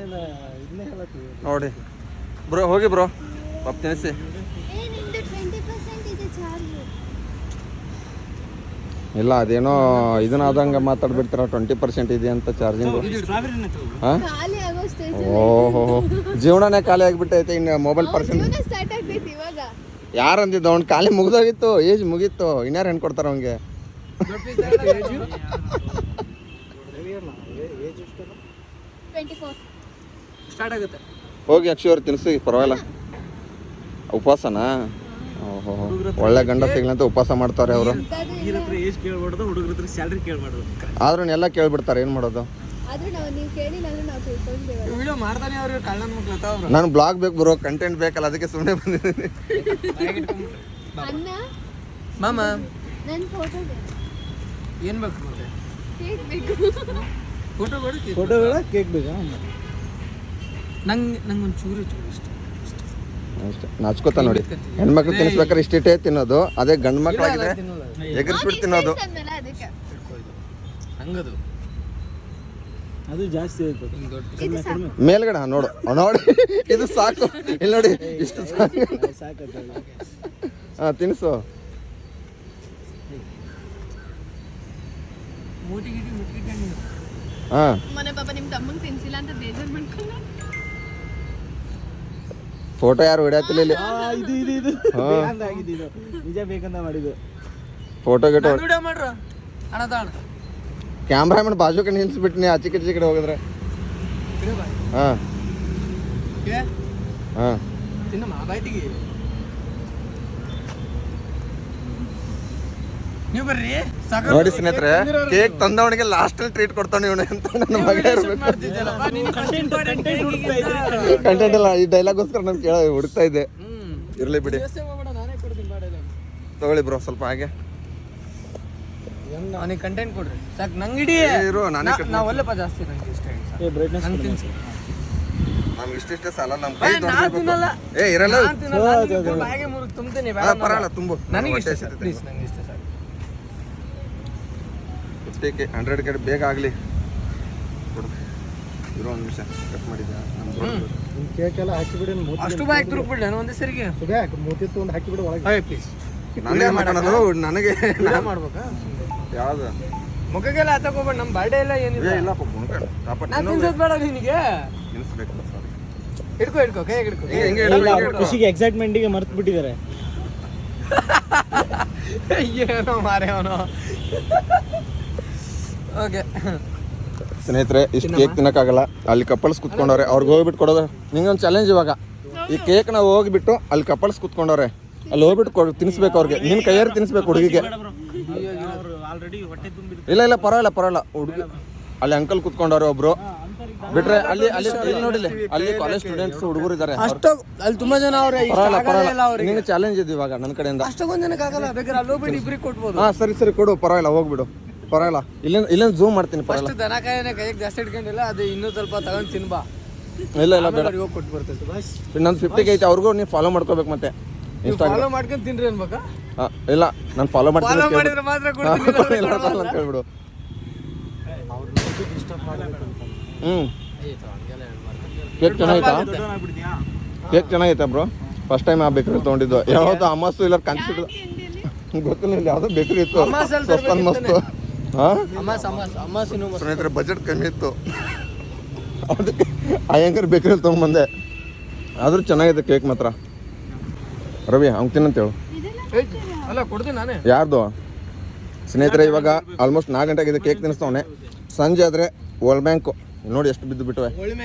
ನೋಡಿ ಬ್ರೋ, ಹೋಗಿ ಬ್ರೋ ಪಾಪ ತಿನ್ನಿಸಿ. ಇಲ್ಲ ಅದೇನೋ ಇದನ್ನ ಆದಂಗೆ ಮಾತಾಡ್ಬಿಡ್ತಾರ, 20% ಇದೆ ಅಂತ ಚಾರ್ಜಿಂಗು. ಹಾಂ ಓಹೋ, ಜೀವನನೇ ಖಾಲಿ ಆಗಿಬಿಟ್ಟೈತೆ. ಇನ್ನು ಮೊಬೈಲ್ ಪರ್ಸೆಂಟ್ ಯಾರು ಅಂದಿದ್ದು? ಅವ್ನು ಖಾಲಿ ಮುಗ್ದೋಗಿತ್ತು, ಏಜ್ ಮುಗೀತು. ಇನ್ಯಾರು ಹೆಣ್ಣು ಕೊಡ್ತಾರ ಅವ್ನಿಗೆ? ಹೋಗಿ ಅಕ್ಷಿ ಅವ್ರು ತಿನ್ಸಿ, ಪರವಾಗಿಲ್ಲ. ಉಪವಾಸನಾ? ಓಹೋ, ಒಳ್ಳೆ ಗಂಡ ಸಿಗ್ಲಂತ ಉಪವಾಸ ಮಾಡ್ತಾರೆ ಅವರು. ಆದ್ರೂ ಎಲ್ಲ ಕೇಳ್ಬಿಡ್ತಾರೆ, ಏನು ಮಾಡೋದು? ನಾನು ಬ್ಲಾಗ್ ಬೇಕು ಬ್ರೋ, ಕಂಟೆಂಟ್ ಬೇಕಲ್ಲ, ಅದಕ್ಕೆ ಸುಮ್ಮನೆ ಬಂದಿದ್ದೀನಿ. ಮಾಮ ಏನು ಬೇಕು? ಫೋಟೋ ಬೇಡ, ಕೇಕ್ ಬೇಕಾ? ನಂಗೆ ಒಂಚೂರು ಇಷ್ಟ. ಅಷ್ಟೇ ನಾಚ್ಕೋತ ನೋಡಿ. ಹೆಣ್ಮಕ್ಳು ತಿನ್ನಿಸ್ಬೇಕಾದ್ರೆ ಇಷ್ಟಿಟ್ಟೇ ತಿನ್ನೋದು, ಅದೇ ಗಂಡು ಮಕ್ಕಳಾಗಿದೆ ಎಗರ್ಸ್ಬಿಟ್ಟು ತಿನ್ನೋದು. ಹಂಗದು ಅದು ಜಾಸ್ತಿ ಮೇಲ್ಗಡೆ ನೋಡು ನೋಡಿ, ಇದು ಸಾಕು. ಇಲ್ಲಿ ನೋಡಿ ಇಷ್ಟು ಸಾಕು. ಹಾಂ ತಿನ್ನಿಸು. ಹಾಂ ಫೋಟೋ ಯಾರು ಹೊಡ್ಯಾತಿಲ್ಲ ಇಲ್ಲಿ. ಇದು ಇದು ಇದು ಬೇಕಂತ ಆಗಿದ್ದು ಇದು ನಿಜ ಬೇಕಂತ ಮಾಡಿದ್ದು ಫೋಟೋ ಗಿಟೋ ವಿಡಿಯೋ ಮಾಡ್ರ ಅಣ್ಣ ತಾಣ ಕ್ಯಾಮ್ರಾಮನ್ ಬಾಜುಕ ನಿಲ್ಸ್ಬಿಟ್ಟು ನೀ ಆಚೆ ಕಡೆ ಹೋಗಿದ್ರೆ ಹಾಂ ಹಾಂ ತಿನ್ನಮ್ಮ ಬಾಯ್ತಿಗೆ ನೀವು ಬರ್ರಿ ನೋಡಿ ಸ್ನೇಹಿತರೆ ಕೇಕ್ ತಂದವನಿಗೆ ಲಾಸ್ಟ್ ಅಲ್ಲಿ ಟ್ರೀಟ್ ಕೊಡ್ತಾನೆ ಇವನು ಅಂತ ನನ್ನ ಮಗ ಇರ್ಬೇಕು ಕಂಟೆಂಟ್ ಇಲ್ಲ ಈ ಡೈಲಾಗೋಸ್ಕರ ನಾನು ಹುಡುಕ್ತಾ ಇದ್ದೆ ಇರ್ಲಿ ಬಿಡಿ ನಾನೇ ಕೊಡ್ತೀನಿ ಬಾಡಲ್ಲ ತಗೊಳ್ಳಿ ಬ್ರೋ ಸ್ವಲ್ಪ ಹಾಗೆ ಅವನಿಗೆ ಕಂಟೆಂಟ್ ಕೊಡ್ರಿ ಸಾಕು ನಂಗೆ ಇಡೀ ಇರು ನಾನೇ ನಾವು ಒಳ್ಳೆಪ್ಪ ಜಾಸ್ತಿ ನಂಗೆ ಇಷ್ಟ ನಂಗೆ ತಿನ್ಸಿ ನಮ್ಗೆ ಇಷ್ಟಿಷ್ಟೇ ಸಾಲ ನಮ್ಮ ಕೈ ನಾ ತಿನ್ನಲ್ಲ ಏ ಇರಲ್ಲ ಬಾಯಿಗೆ ಮುರುಗ್ ತುಂಬ್ತೀನಿ ಪರವಾಗಿಲ್ಲ ತುಂಬು ನನಗೆ ಇಷ್ಟ ಪ್ಲೀಸ್ ನಂಗೆ ಇಷ್ಟ ಸಾಕು 50K 100K ಬೇಗ ಆಗಲಿ ಇರೋ ಒಂದು ನಿಮಿಷ ಕಟ್ ಮಾಡಿದ್ಯಾ ಕೇಕ್ ಎಲ್ಲ ಹಾಕಿಬಿಡಿ ಅಷ್ಟು ಬಾಯಿ ತುರುಕ್ಬಿಡ್ಲಿ ನಾನು ಒಂದೇ ಸರಿಗೆ ಮೂತಿತ್ತು ಒಂದು ಹಾಕಿಬಿಡಿ ಒಳಗೆ ಪ್ಲೀಸ್ ನನಗೆ ಮಾಡೋದು ನನಗೆ ಮಾಡ್ಬೇಕಾ ಯಾವ್ದು ಮುಖಕ್ಕೆಲ್ಲ ಹತ್ತಕೋಬೇಡ ನಮ್ಮ ಬರ್ಡೇ ಎಲ್ಲ ಏನಿಲ್ಲ ಇಲ್ಲಪ್ಪ ಮುನ್ಕೊಂಡು ನಾನು ತಿನ್ಸೋದು ಬೇಡ ನಿನಗೆ ನಿಲ್ಲಿಸ್ಬೇಕು ಸಾರಿ ಹಿಡ್ಕೋ ಕೈ ಹಿಡ್ಕೋ ಹೆಂಗೆ ಖುಷಿಗೆ ಎಕ್ಸೈಟ್ಮೆಂಟಿಗೆ ಮರ್ತು ಬಿಟ್ಟಿದ್ದಾರೆ ಏನೋ ಮಾರೇ ಅವನು ಓಕೆ ಸ್ನೇಹಿತರೆ ಇಷ್ಟು ಕೇಕ್ ತಿನ್ನಕ್ಕಾಗಲ್ಲ ಅಲ್ಲಿ ಕಪಲ್ಸ್ ಕುತ್ಕೊಂಡವ್ರೆ ಅವ್ರಿಗೆ ಹೋಗ್ಬಿಟ್ಟು ಕೊಡೋದು ನಿಂಗೊಂದು ಚಾಲೆಂಜ್ ಇವಾಗ ಈ ಕೇಕ್ ನಾವು ಹೋಗ್ಬಿಟ್ಟು ಅಲ್ಲಿ ಕಪಲ್ಸ್ ಕುತ್ಕೊಂಡವ್ರೆ ಅಲ್ಲಿ ಹೋಗ್ಬಿಟ್ಟು ತಿನ್ಸ್ಬೇಕು ಅವ್ರಿಗೆ ನಿನ್ನ ಕೈಯಾರು ತಿನ್ಸ್ಬೇಕು ಹುಡುಗಿಗೆ ಆಲ್ರೆಡಿ ಹೊಟ್ಟೆ ತುಂಬಿರುತ್ತೆ ಇಲ್ಲ ಪರವಾಗಿಲ್ಲ ಹುಡುಗಿ ಅಲ್ಲಿ ಅಂಕಲ್ ಕುತ್ಕೊಂಡವ್ರೆ ಒಬ್ರು ಬಿಟ್ರೆ ಅಲ್ಲಿ ಇಲ್ಲಿ ನೋಡಿಲ್ಲ ಅಲ್ಲಿ ಕಾಲೇಜ್ ಸ್ಟೂಡೆಂಟ್ಸ್ ಹುಡುಗರು ಇದ್ದಾರೆ ಅಷ್ಟು ಅಲ್ಲಿ ತುಂಬಾ ಜನ ಅವ್ರೆ ಪರವಾಗಿಲ್ಲ ನಿಂಗೆ ಚಾಲೆಂಜ್ ಇದೆ ಇವಾಗ ನನ್ನ ಕಡೆಯಿಂದ ಅಷ್ಟೊಂದು ಜನಕ್ಕೆ ಆಗಲ್ಲ ಬೇಕಾದ್ರೆ ಅಲ್ಲಿ ಹೋಗ್ಬಿಟ್ಟು ಇಬ್ರಿಗೆ ಕೊಟ್ಬೋದು ಹಾಂ ಸರಿ ಕೊಡು ಪರವಾಗಿಲ್ಲ ಹೋಗ್ಬಿಡು ಪರವಾಗಿಲ್ಲ ಇಲ್ಲಿಂದ ಝೂಮ್ ಮಾಡ್ತೀನಿ ಪರವಾಗಿಲ್ಲ ದನ ಕಾಯಿನ ಕೈಗೆ ಜಾಸ್ತಿ ಇಟ್ಕೊಂಡಿಲ್ಲ ಅದು ಇನ್ನೂ ಸ್ವಲ್ಪ ತಗೊಂಡು ತಿನ್ಬಾ ಇಲ್ಲ ಬೇಡ ಹೋಗಿ ಕೊಟ್ಟು ಬರ್ತೈತೆ ಬಸ್ ನಂದು 50K ಐತೆ ಅವ್ರಿಗೂ ನೀವು ಫಾಲೋ ಮಾಡ್ಕೋಬೇಕು ಮತ್ತೆ ಫಾಲೋ ಮಾಡ್ಕೊಂಡು ತಿನ್ರಿ ಅನ್ಬೇಕಾ ಇಲ್ಲ ನಾನು ಫಾಲೋ ಮಾಡ್ತೀನಿ ಫಾಲೋ ಮಾಡಿದ್ರೆ ಮಾತ್ರ ಕೊಡ್ತೀನಿ ಅಂತ ಹೇಳ್ಬಿಡು ಕೇಕ್ ಚೆನ್ನಾಗಿತ್ತಾ ಕೇಕ್ ಚೆನ್ನಾಗೈತಾ ಬ್ರೋ ಫಸ್ಟ್ ಟೈಮ್ ಆ ಬೇಕ್ರಿ ತೊಗೊಂಡಿದ್ದು ಯಾವ್ದು ಅಮ್ಮಸ್ಸು ಇಲ್ಲ ಕನ್ಸಿಡ್ ಗೊತ್ತಿಲ್ಲ ಇಲ್ಲಿ ಯಾವುದೋ ಬೇಕ್ರಿ ಇತ್ತು ಸ್ವಲ್ಪ ಮಸ್ತು ಹಾಂ ಸ್ನೇಹಿತರೆ ಬಜೆಟ್ ಕಮ್ಮಿ ಇತ್ತು ಅದಕ್ಕೆ ಅಯ್ಯಂಕರ್ ಬೇಕ್ರಿಯಲ್ಲಿ ತೊಗೊಂಡ್ಬಂದೆ ಆದ್ರೂ ಚೆನ್ನಾಗಿದೆ ಕೇಕ್ ಮಾತ್ರ ರವಿ ಅವ್ನು ತಿನ್ನಂತ ಹೇಳು ಅಲ್ಲ ಕೊಡ್ತೀನಿ ನಾನೇ ಯಾರ್ದು ಸ್ನೇಹಿತರೆ ಇವಾಗ ಆಲ್ಮೋಸ್ಟ್ 4 ಗಂಟೆಗಿದೆ ಕೇಕ್ ತಿನ್ನಿಸ್ತವನೆ ಸಂಜೆ ಆದರೆ ವರ್ಲ್ಡ್ ಬ್ಯಾಂಕು ನೋಡಿ ಎಷ್ಟು ಬಿದ್ದು ಬಿಟ್ಟವೆ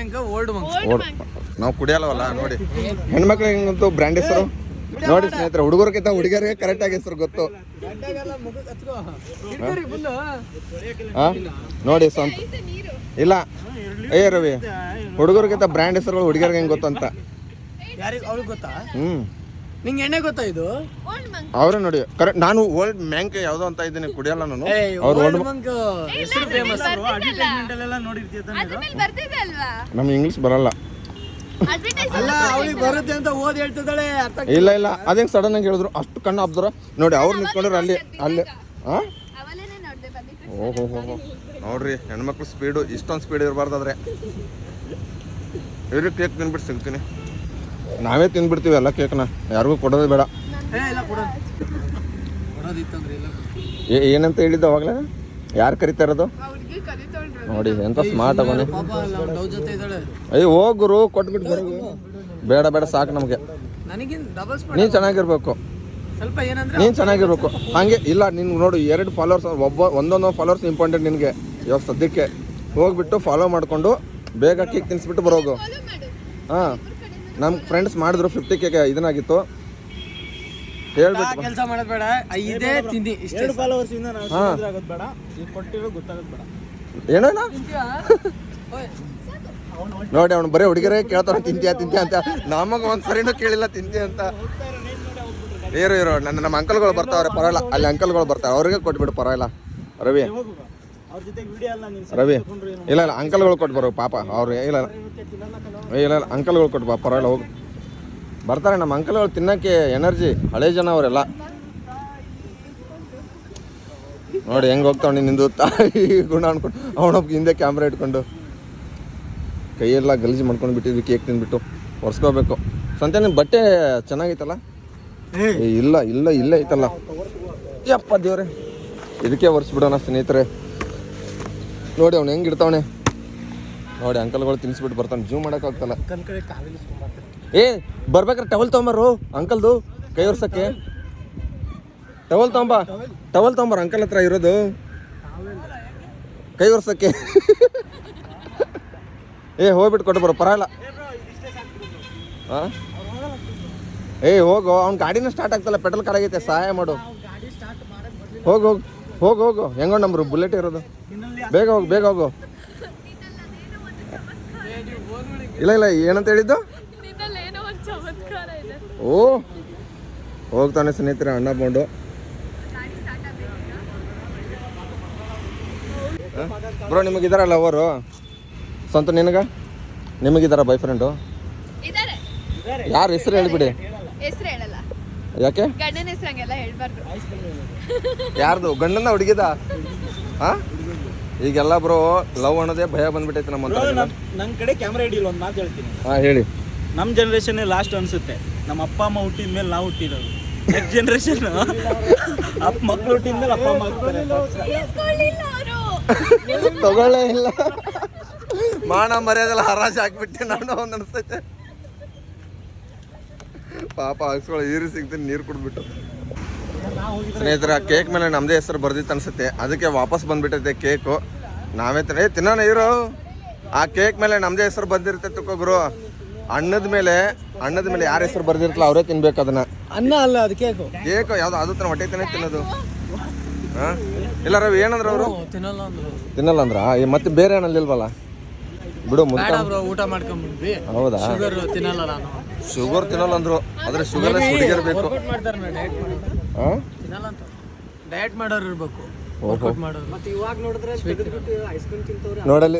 ಓಲ್ಡ್ ನಾವು ಕುಡಿಯಲ್ಲವಲ್ಲ ನೋಡಿ ಹೆಣ್ಮಕ್ಳಿಗಂತೂ ಬ್ರ್ಯಾಂಡ್ ಹೆಸರು ನೋಡಿ ಸ್ನೇಹಿತರೆ ಹುಡುಗರಿಗಿಂತ ಹುಡುಗರಿಗೆ ಕರೆಕ್ಟಾಗಿ ಹೆಸರು ಗೊತ್ತು ಹಾಂ ನೋಡಿ ಸ್ವಂತ ಇಲ್ಲ ಏ ರವಿ ಹುಡುಗರಿಗಿಂತ ಬ್ರ್ಯಾಂಡ್ ಹೆಸರುಗಳು ಹುಡುಗರಿಗೆ ಹೆಂಗೆ ಗೊತ್ತು ಅಂತ ಯಾರಿಗೆ ಅವ್ರಿಗೆ ಗೊತ್ತಾ ಹ್ಞೂ ನಿಂಗೆ ಎಣ್ಣೆ ಗೊತ್ತಾ ಇದು ಅವರೇ ನೋಡಿ ಕರೆಕ್ಟ್ ನಾನು ಓಲ್ಡ್ ಮ್ಯಾಂಕ್ ಯಾವುದೋ ಅಂತ ಇದ್ದೀನಿ ಕುಡಿಯಲ್ಲ ನಾನು ಅವ್ರು ಓಲ್ಡ್ ಹೆಸರು ಫೇಮಸ್ ಅಡ್ವರ್ಟೈಸ್ಮೆಂಟ್ ಅಲ್ಲೆಲ್ಲ ನೋಡಿರ್ತೀಯ ನಮ್ಗೆ ಇಂಗ್ಲೀಷ್ ಬರಲ್ಲ ಅಲ್ಲ ಅವಳಿಗೆ ಬರುತ್ತೆ ಅಂತ ಓದಿ ಹೇಳ್ತಿದ್ದಾಳೆ ಅರ್ಥ ಇಲ್ಲ ಅದೇಂಗೆ ಸಡನ್ ಆಗಿ ಹೇಳಿದ್ರು ಅಷ್ಟು ಕಣ್ಣು ಹಾಪ್ದ್ರ ನೋಡಿ ಅವ್ರು ನಿಂತ್ಕೊಂಡ್ರೆ ಅಲ್ಲಿ ಹಾಂ ಓಹೋ ನೋಡ್ರಿ ಹೆಣ್ಮಕ್ಳು ಸ್ಪೀಡು ಇಷ್ಟೊಂದು ಸ್ಪೀಡ್ ಇರಬಾರ್ದಾದ್ರೆ ಇವ್ರಿಗೆ ಕೇಕ್ ತಿನ್ಬಿಟ್ಟು ಸಿಗ್ತೀನಿ ನಾವೇ ತಿನ್ಬಿಡ್ತೀವಿ ಎಲ್ಲ ಕೇಕ್ನ ಯಾರಿಗೂ ಕೊಡೋದೇ ಬೇಡ ಏನಂತ ಹೇಳಿದ್ದು ಅವಾಗಲೇ ಯಾರು ಕರಿತಾ ಇರೋದು ನೋಡಿ ಎಂತ ಸ್ಮಾರ್ಟ್ ಆಗೋನೆ ಅಯ್ಯೋ ಹೋಗುರು ಕೊಟ್ಬಿಟ್ಟು ಬರೋದು ಬೇಡ ಸಾಕು ನಮಗೆ ನೀನು ಚೆನ್ನಾಗಿರ್ಬೇಕು ಸ್ವಲ್ಪ ಏನಂದ್ರೆ ನೀನು ಚೆನ್ನಾಗಿರ್ಬೇಕು ಹಾಗೆ ಇಲ್ಲ ನಿನ್ಗೆ ನೋಡು 2 ಫಾಲೋವರ್ಸ್ ಒಂದೊಂದು ಫಾಲೋವರ್ಸ್ ಇಂಪಾರ್ಟೆಂಟ್ ನಿನಗೆ ಇವಾಗ ಸದ್ಯಕ್ಕೆ ಹೋಗ್ಬಿಟ್ಟು ಫಾಲೋ ಮಾಡಿಕೊಂಡು ಬೇಗ ಕೇಕ್ ತಿನ್ನಿಸ್ಬಿಟ್ಟು ಬರೋದು ಹಾಂ ನಮ್ಮ ಫ್ರೆಂಡ್ಸ್ ಮಾಡಿದ್ರು 50K ಇದನ್ನಾಗಿತ್ತು ಹೇಳ್ಬಿಟ್ಟು ಕೆಲಸ ಮಾಡೋದು ಬೇಡ ಇದೇ ತಿಂದಿ ಇಷ್ಟೇ ಫಾಲೋವರ್ಸ್ ಇಂದ ನಾವು ಆಗೋದು ಬೇಡ ಈಗ ಕೊಟ್ಟಿರೋ ಗೊತ್ತಾಗೋದು ಬೇಡ ಏನೇನ ನೋಡಿ ಅವ್ನು ಬರೀ ಹುಡುಗರೇ ಕೇಳ್ತಾನೆ ತಿಂತೀಯ ಅಂತ ನಮಗೆ ಒಂದು ಸರಿನೂ ಕೇಳಿಲ್ಲ ತಿಂತೀಯ ಅಂತ ಇರೋ ನಮ್ಮ ಅಂಕಲ್ಗಳು ಬರ್ತಾವ್ರೆ ಪರವಾಗಿಲ್ಲ ಅಲ್ಲಿ ಅಂಕಲ್ಗಳು ಬರ್ತಾರೆ ಅವ್ರಿಗೆ ಕೊಟ್ಬಿಡು ಪರವಾಗಿಲ್ಲ ರವಿ ಅವ್ರ ಜೊತೆ ವಿಡಿಯೋ ಎಲ್ಲ ನೀನು ರವಿ ಇಲ್ಲ ಅಂಕಲ್ಗಳು ಕೊಟ್ಟು ಬರೋ ಪಾಪ ಅವ್ರು ಇಲ್ಲ ಅಂಕಲ್ಗಳು ಕೊಟ್ಟು ಬಾ ಪರವಾಗಿಲ್ಲ ಹೋಗಿ ಬರ್ತಾರೆ ನಮ್ಮ ಅಂಕಲ್ಗಳು ತಿನ್ನೋಕ್ಕೆ ಎನರ್ಜಿ ಹಳೆ ಜನ ಅವರೆಲ್ಲ ನೋಡಿ ಹೆಂಗೆ ಹೋಗ್ತಾವ್ ನಿಂದು ತಾಯಿ ಗುಣ ಅನ್ಕೊಂಡು ಅವನೊಬ್ಬ ಹಿಂದೆ ಕ್ಯಾಮ್ರಾ ಇಟ್ಕೊಂಡು ಕೈಯೆಲ್ಲ ಗಲೀಜು ಮಾಡ್ಕೊಂಡು ಬಿಟ್ಟಿದ್ವಿ ಕೇಕ್ ತಿಂದ್ಬಿಟ್ಟು ಒರೆಸ್ಕೋಬೇಕು ಸಂತೆ ನಿನ್ನ ಬಟ್ಟೆ ಚೆನ್ನಾಗೈತಲ್ಲ ಇಲ್ಲೇ ಐತಲ್ಲ ಯಪ್ಪ ದೇವ್ರೆ ಇದಕ್ಕೆ ಒರೆಸ್ಬಿಡೋಣ ಸ್ನೇಹಿತರೆ ನೋಡಿ ಅವ್ನು ಹೆಂಗೆ ಇಡ್ತಾವನೆ ನೋಡಿ ಅಂಕಲ್ಗಳು ತಿನ್ನಿಸ್ಬಿಟ್ಟು ಬರ್ತಾನೆ ಜೂಮ್ ಮಾಡೋಕ್ಕಾಗ್ತಲ್ಲ ಏ ಬರ್ಬೇಕಾರೆ ಟವಲ್ ತೊಗೊಂಬರು ಅಂಕಲ್ದು ಕೈ ಒರ್ಸಕ್ಕೆ. ಟವಲ್ ತೊಗೊಂಬರ್ ಅಂಕಲ್ ಹತ್ರ ಇರೋದು ಕೈ ಒರ್ಸಕ್ಕೆ. ಏ ಹೋಗ್ಬಿಟ್ಟು ಕೊಟ್ಟು ಬರೋ ಪರವಾಗಿಲ್ಲ. ಹಾಂ ಏ ಹೋಗು, ಅವ್ನ ಗಾಡಿನ ಸ್ಟಾರ್ಟ್ ಆಗ್ತಲ್ಲ, ಪೆಟ್ರೋಲ್ ಖಾಲಾಗೈತೆ, ಸಹಾಯ ಮಾಡು. ಹೋಗು ಹೆಂಗೋ ನಂಬ್ರು ಬುಲೆಟ್ ಇರೋದು. ಬೇಗ ಹೋಗು. ಇಲ್ಲ ಏನಂತ ಹೇಳಿದ್ದು? ಓ ಹೋಗ್ತಾನೆ ಸ್ನೇಹಿತರೆ ಅಣ್ಣ ಬಂಡು. ಬ್ರೋ ನಿಮಗಿದಾರಲ್ಲ ಅವರು ಸ್ವಂತ ನಿಮಗಿದಾರ ಬಾಯ್ ಫ್ರೆಂಡು? ಯಾರು ಹೆಸರು ಹೇಳ್ಬಿಡಿ. ಹೆಸರು ಹೇಳಲ್ಲ, ಯಾಕೆ? ಗಂಡನ ಹೆಸರು ಹಂಗೆಲ್ಲ ಹೇಳ್ಬಾರ್ದು. ಯಾರ್ದು ಗಂಡನ ಹುಡುಗಿದ? ಹಾ ಈಗೆಲ್ಲ ಬ್ರೋ ಲವ್ ಅನ್ನೋದೇ ಭಯ ಬಂದ್ಬಿಟ್ಟೈತೆ ನಮ್ಮ ನನ್ನ ಕಡೆ ಕ್ಯಾಮ್ರಾ ಹಿಡಿಲ್ಲ, ಒಂದು ಮಾತು ಹೇಳ್ತೀನಿ. ಹಾಂ ಹೇಳಿ. ನಮ್ಮ ಜನ್ರೇಷನ್ ಲಾಸ್ಟ್ ಅನ್ಸುತ್ತೆ. ನಮ್ಮ ಅಪ್ಪ ಅಮ್ಮ ಹುಟ್ಟಿದ ಮೇಲೆ ನಾವು ಹುಟ್ಟಿರೋದು. ನೆಕ್ಸ್ಟ್ ಜನ್ರೇಷನ್ ಮಕ್ಳು ಹುಟ್ಟಿದ ಮೇಲೆ ಅಪ್ಪ ಅಮ್ಮ ಆಗ್ತಾರೆ. ತಗೊಳ್ಳೇ ಇಲ್ಲ, ಮಾನ ಮರ್ಯಾದೆಲ್ಲ ಹರಾಜ್ ಹಾಕ್ಬಿಟ್ಟೆ ನಾನು ಒಂದು ಅನಿಸ್ತೈತೆ. ಪಾಪ ಹಾಕ್ಸ್ಕೊಳ್ಳೋ ನೀರು ಸಿಗ್ತೀನಿ, ನೀರು ಕುಡಿದ್ಬಿಟ್ಟು. ಸ್ನೇಹಿತರ ಕೇಕ್ ಮೇಲೆ ನಮ್ಮದೇ ಹೆಸರು ಬರ್ದಿತ್ತು ಅನ್ಸುತ್ತೆ, ಅದಕ್ಕೆ ವಾಪಸ್ ಬಂದ್ಬಿಟ್ಟೈತೆ ಕೇಕು. ನಾವೇ ತಿನ್ನೋಣ ಇರೋ. ಆ ಕೇಕ್ ಮೇಲೆ ನಮ್ಮದೇ ಹೆಸರು ಬಂದಿರುತ್ತೆ ತುಕೋಗ್ರು. ಅನ್ನದ ಮೇಲೆ ಯಾರ ಹೆಸರು ಬರ್ದಿರ್ತಲ್ಲ ಅವರೇ ತಿನ್ಬೇಕು ಅದನ್ನ. ಅನ್ನ ಅಲ್ಲ ಅದು ಕೇಕು ಯಾವ್ದು ಅದು ತನ್ನ ಹೊಟ್ಟೆ ತಿನ್ನೋದು. ಹಾಂ ಇಲ್ಲ ರವಿ ಏನಂದ್ರೆ ಅವರು ತಿನ್ನಲ್ಲ ಅಂದ್ರ ಮತ್ತೆ ಬೇರೆ ಏನಲ್ಲಿ ಬಿಡು ಊಟ ಮಾಡ್ಕೊಂಡ್ಬಿಡ್ವಿ. ಹೌದಾ ತಿನ್ನಲ್ಲ ನಾನು, ಶುಗರ್ ತಿನ್ನಲ್ಲ ಅಂದ್ರು, ಆದ್ರೆ ಶುಗರ್ ಹುಡುಗಿರ್ಬೇಕು. ಡಯಟ್ ಮಾಡೋರು ಇರ್ಬೇಕು.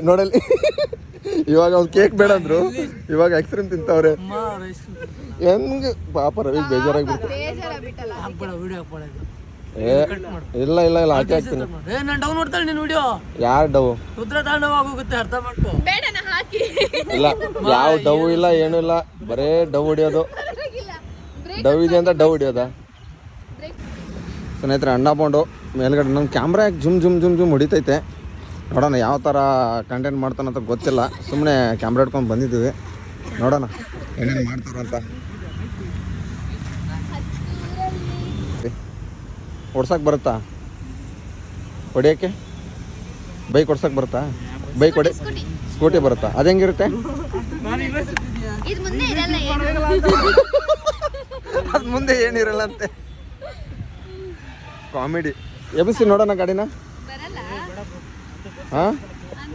ನೋಡಲ್ಲಿ ಇವಾಗ ಅವ್ನು ಕೇಕ್ ಬೇಡ ಅಂದ್ರು, ಇವಾಗ ಐಸ್ ಕ್ರೀಮ್ ತಿಂತವ್ರೆ. ಹೆಂಗ್ ಪಾಪ ರವಿ ಬೇಜಾರಾಗ್ಬಿಟ್ಟು. ಇಲ್ಲ ಹಾಕಿ ಹಾಕ್ತೀನಿ. ನಾನು ಡೌನ್ ನೋಡ್ತಾಳೆ ನಿನ್ ವಿಡಿಯೋ. ಯಾರು ಡವ್? ರುದ್ರ ತಾಂಡವ ಆಗೋಗುತ್ತೆ, ಅರ್ಥ ಮಾಡ್ಕೋ. ಇಲ್ಲ ಯಾವ ಡವ್ ಇಲ್ಲ, ಏನೂ ಇಲ್ಲ, ಬರೇ ಡವ್ ಹೊಡಿಯೋದು. ಡವ್ ಇದೆ ಅಂತ ಡವ್ ಹೊಡಿಯೋದಾ? ಸ್ನೇಹಿತರೆ ಅಣ್ಣ ಬೋದು ಮೇಲ್ಗಡೆ ನನ್ನ ಕ್ಯಾಮ್ರಾ ಯಾಕೆ ಜುಮ್ ಹೊಡಿತೈತೆ. ನೋಡೋಣ ಯಾವ ಥರ ಕಂಟೆಂಟ್ ಮಾಡ್ತಾನಂತ ಗೊತ್ತಿಲ್ಲ, ಸುಮ್ಮನೆ ಕ್ಯಾಮ್ರಾ ಇಟ್ಕೊಂಡು ಬಂದಿದ್ದೀವಿ. ನೋಡೋಣ ಏನೇನು ಮಾಡ್ತಾರಂತ. ಓಡ್ಸಕ್ಕೆ ಬರುತ್ತಾ? ಹೊಡಿಯೋಕ್ಕೆ ಬೈಕ್ ಓಡ್ಸಕ್ಕೆ ಬರುತ್ತಾ? ಬೈಕ್ ಸ್ಕೂಟಿ ಬರುತ್ತಾ? ಅದು ಹೆಂಗಿರುತ್ತೆ? ಅದು ಮುಂದೆ ಏನಿರಲ್ಲ ಅಂತೆ. ಕಾಮಿಡಿ. ಎಬ್ಬಿಸಿ ನೋಡೋಣ ಗಾಡಿನ. ಹಾಂ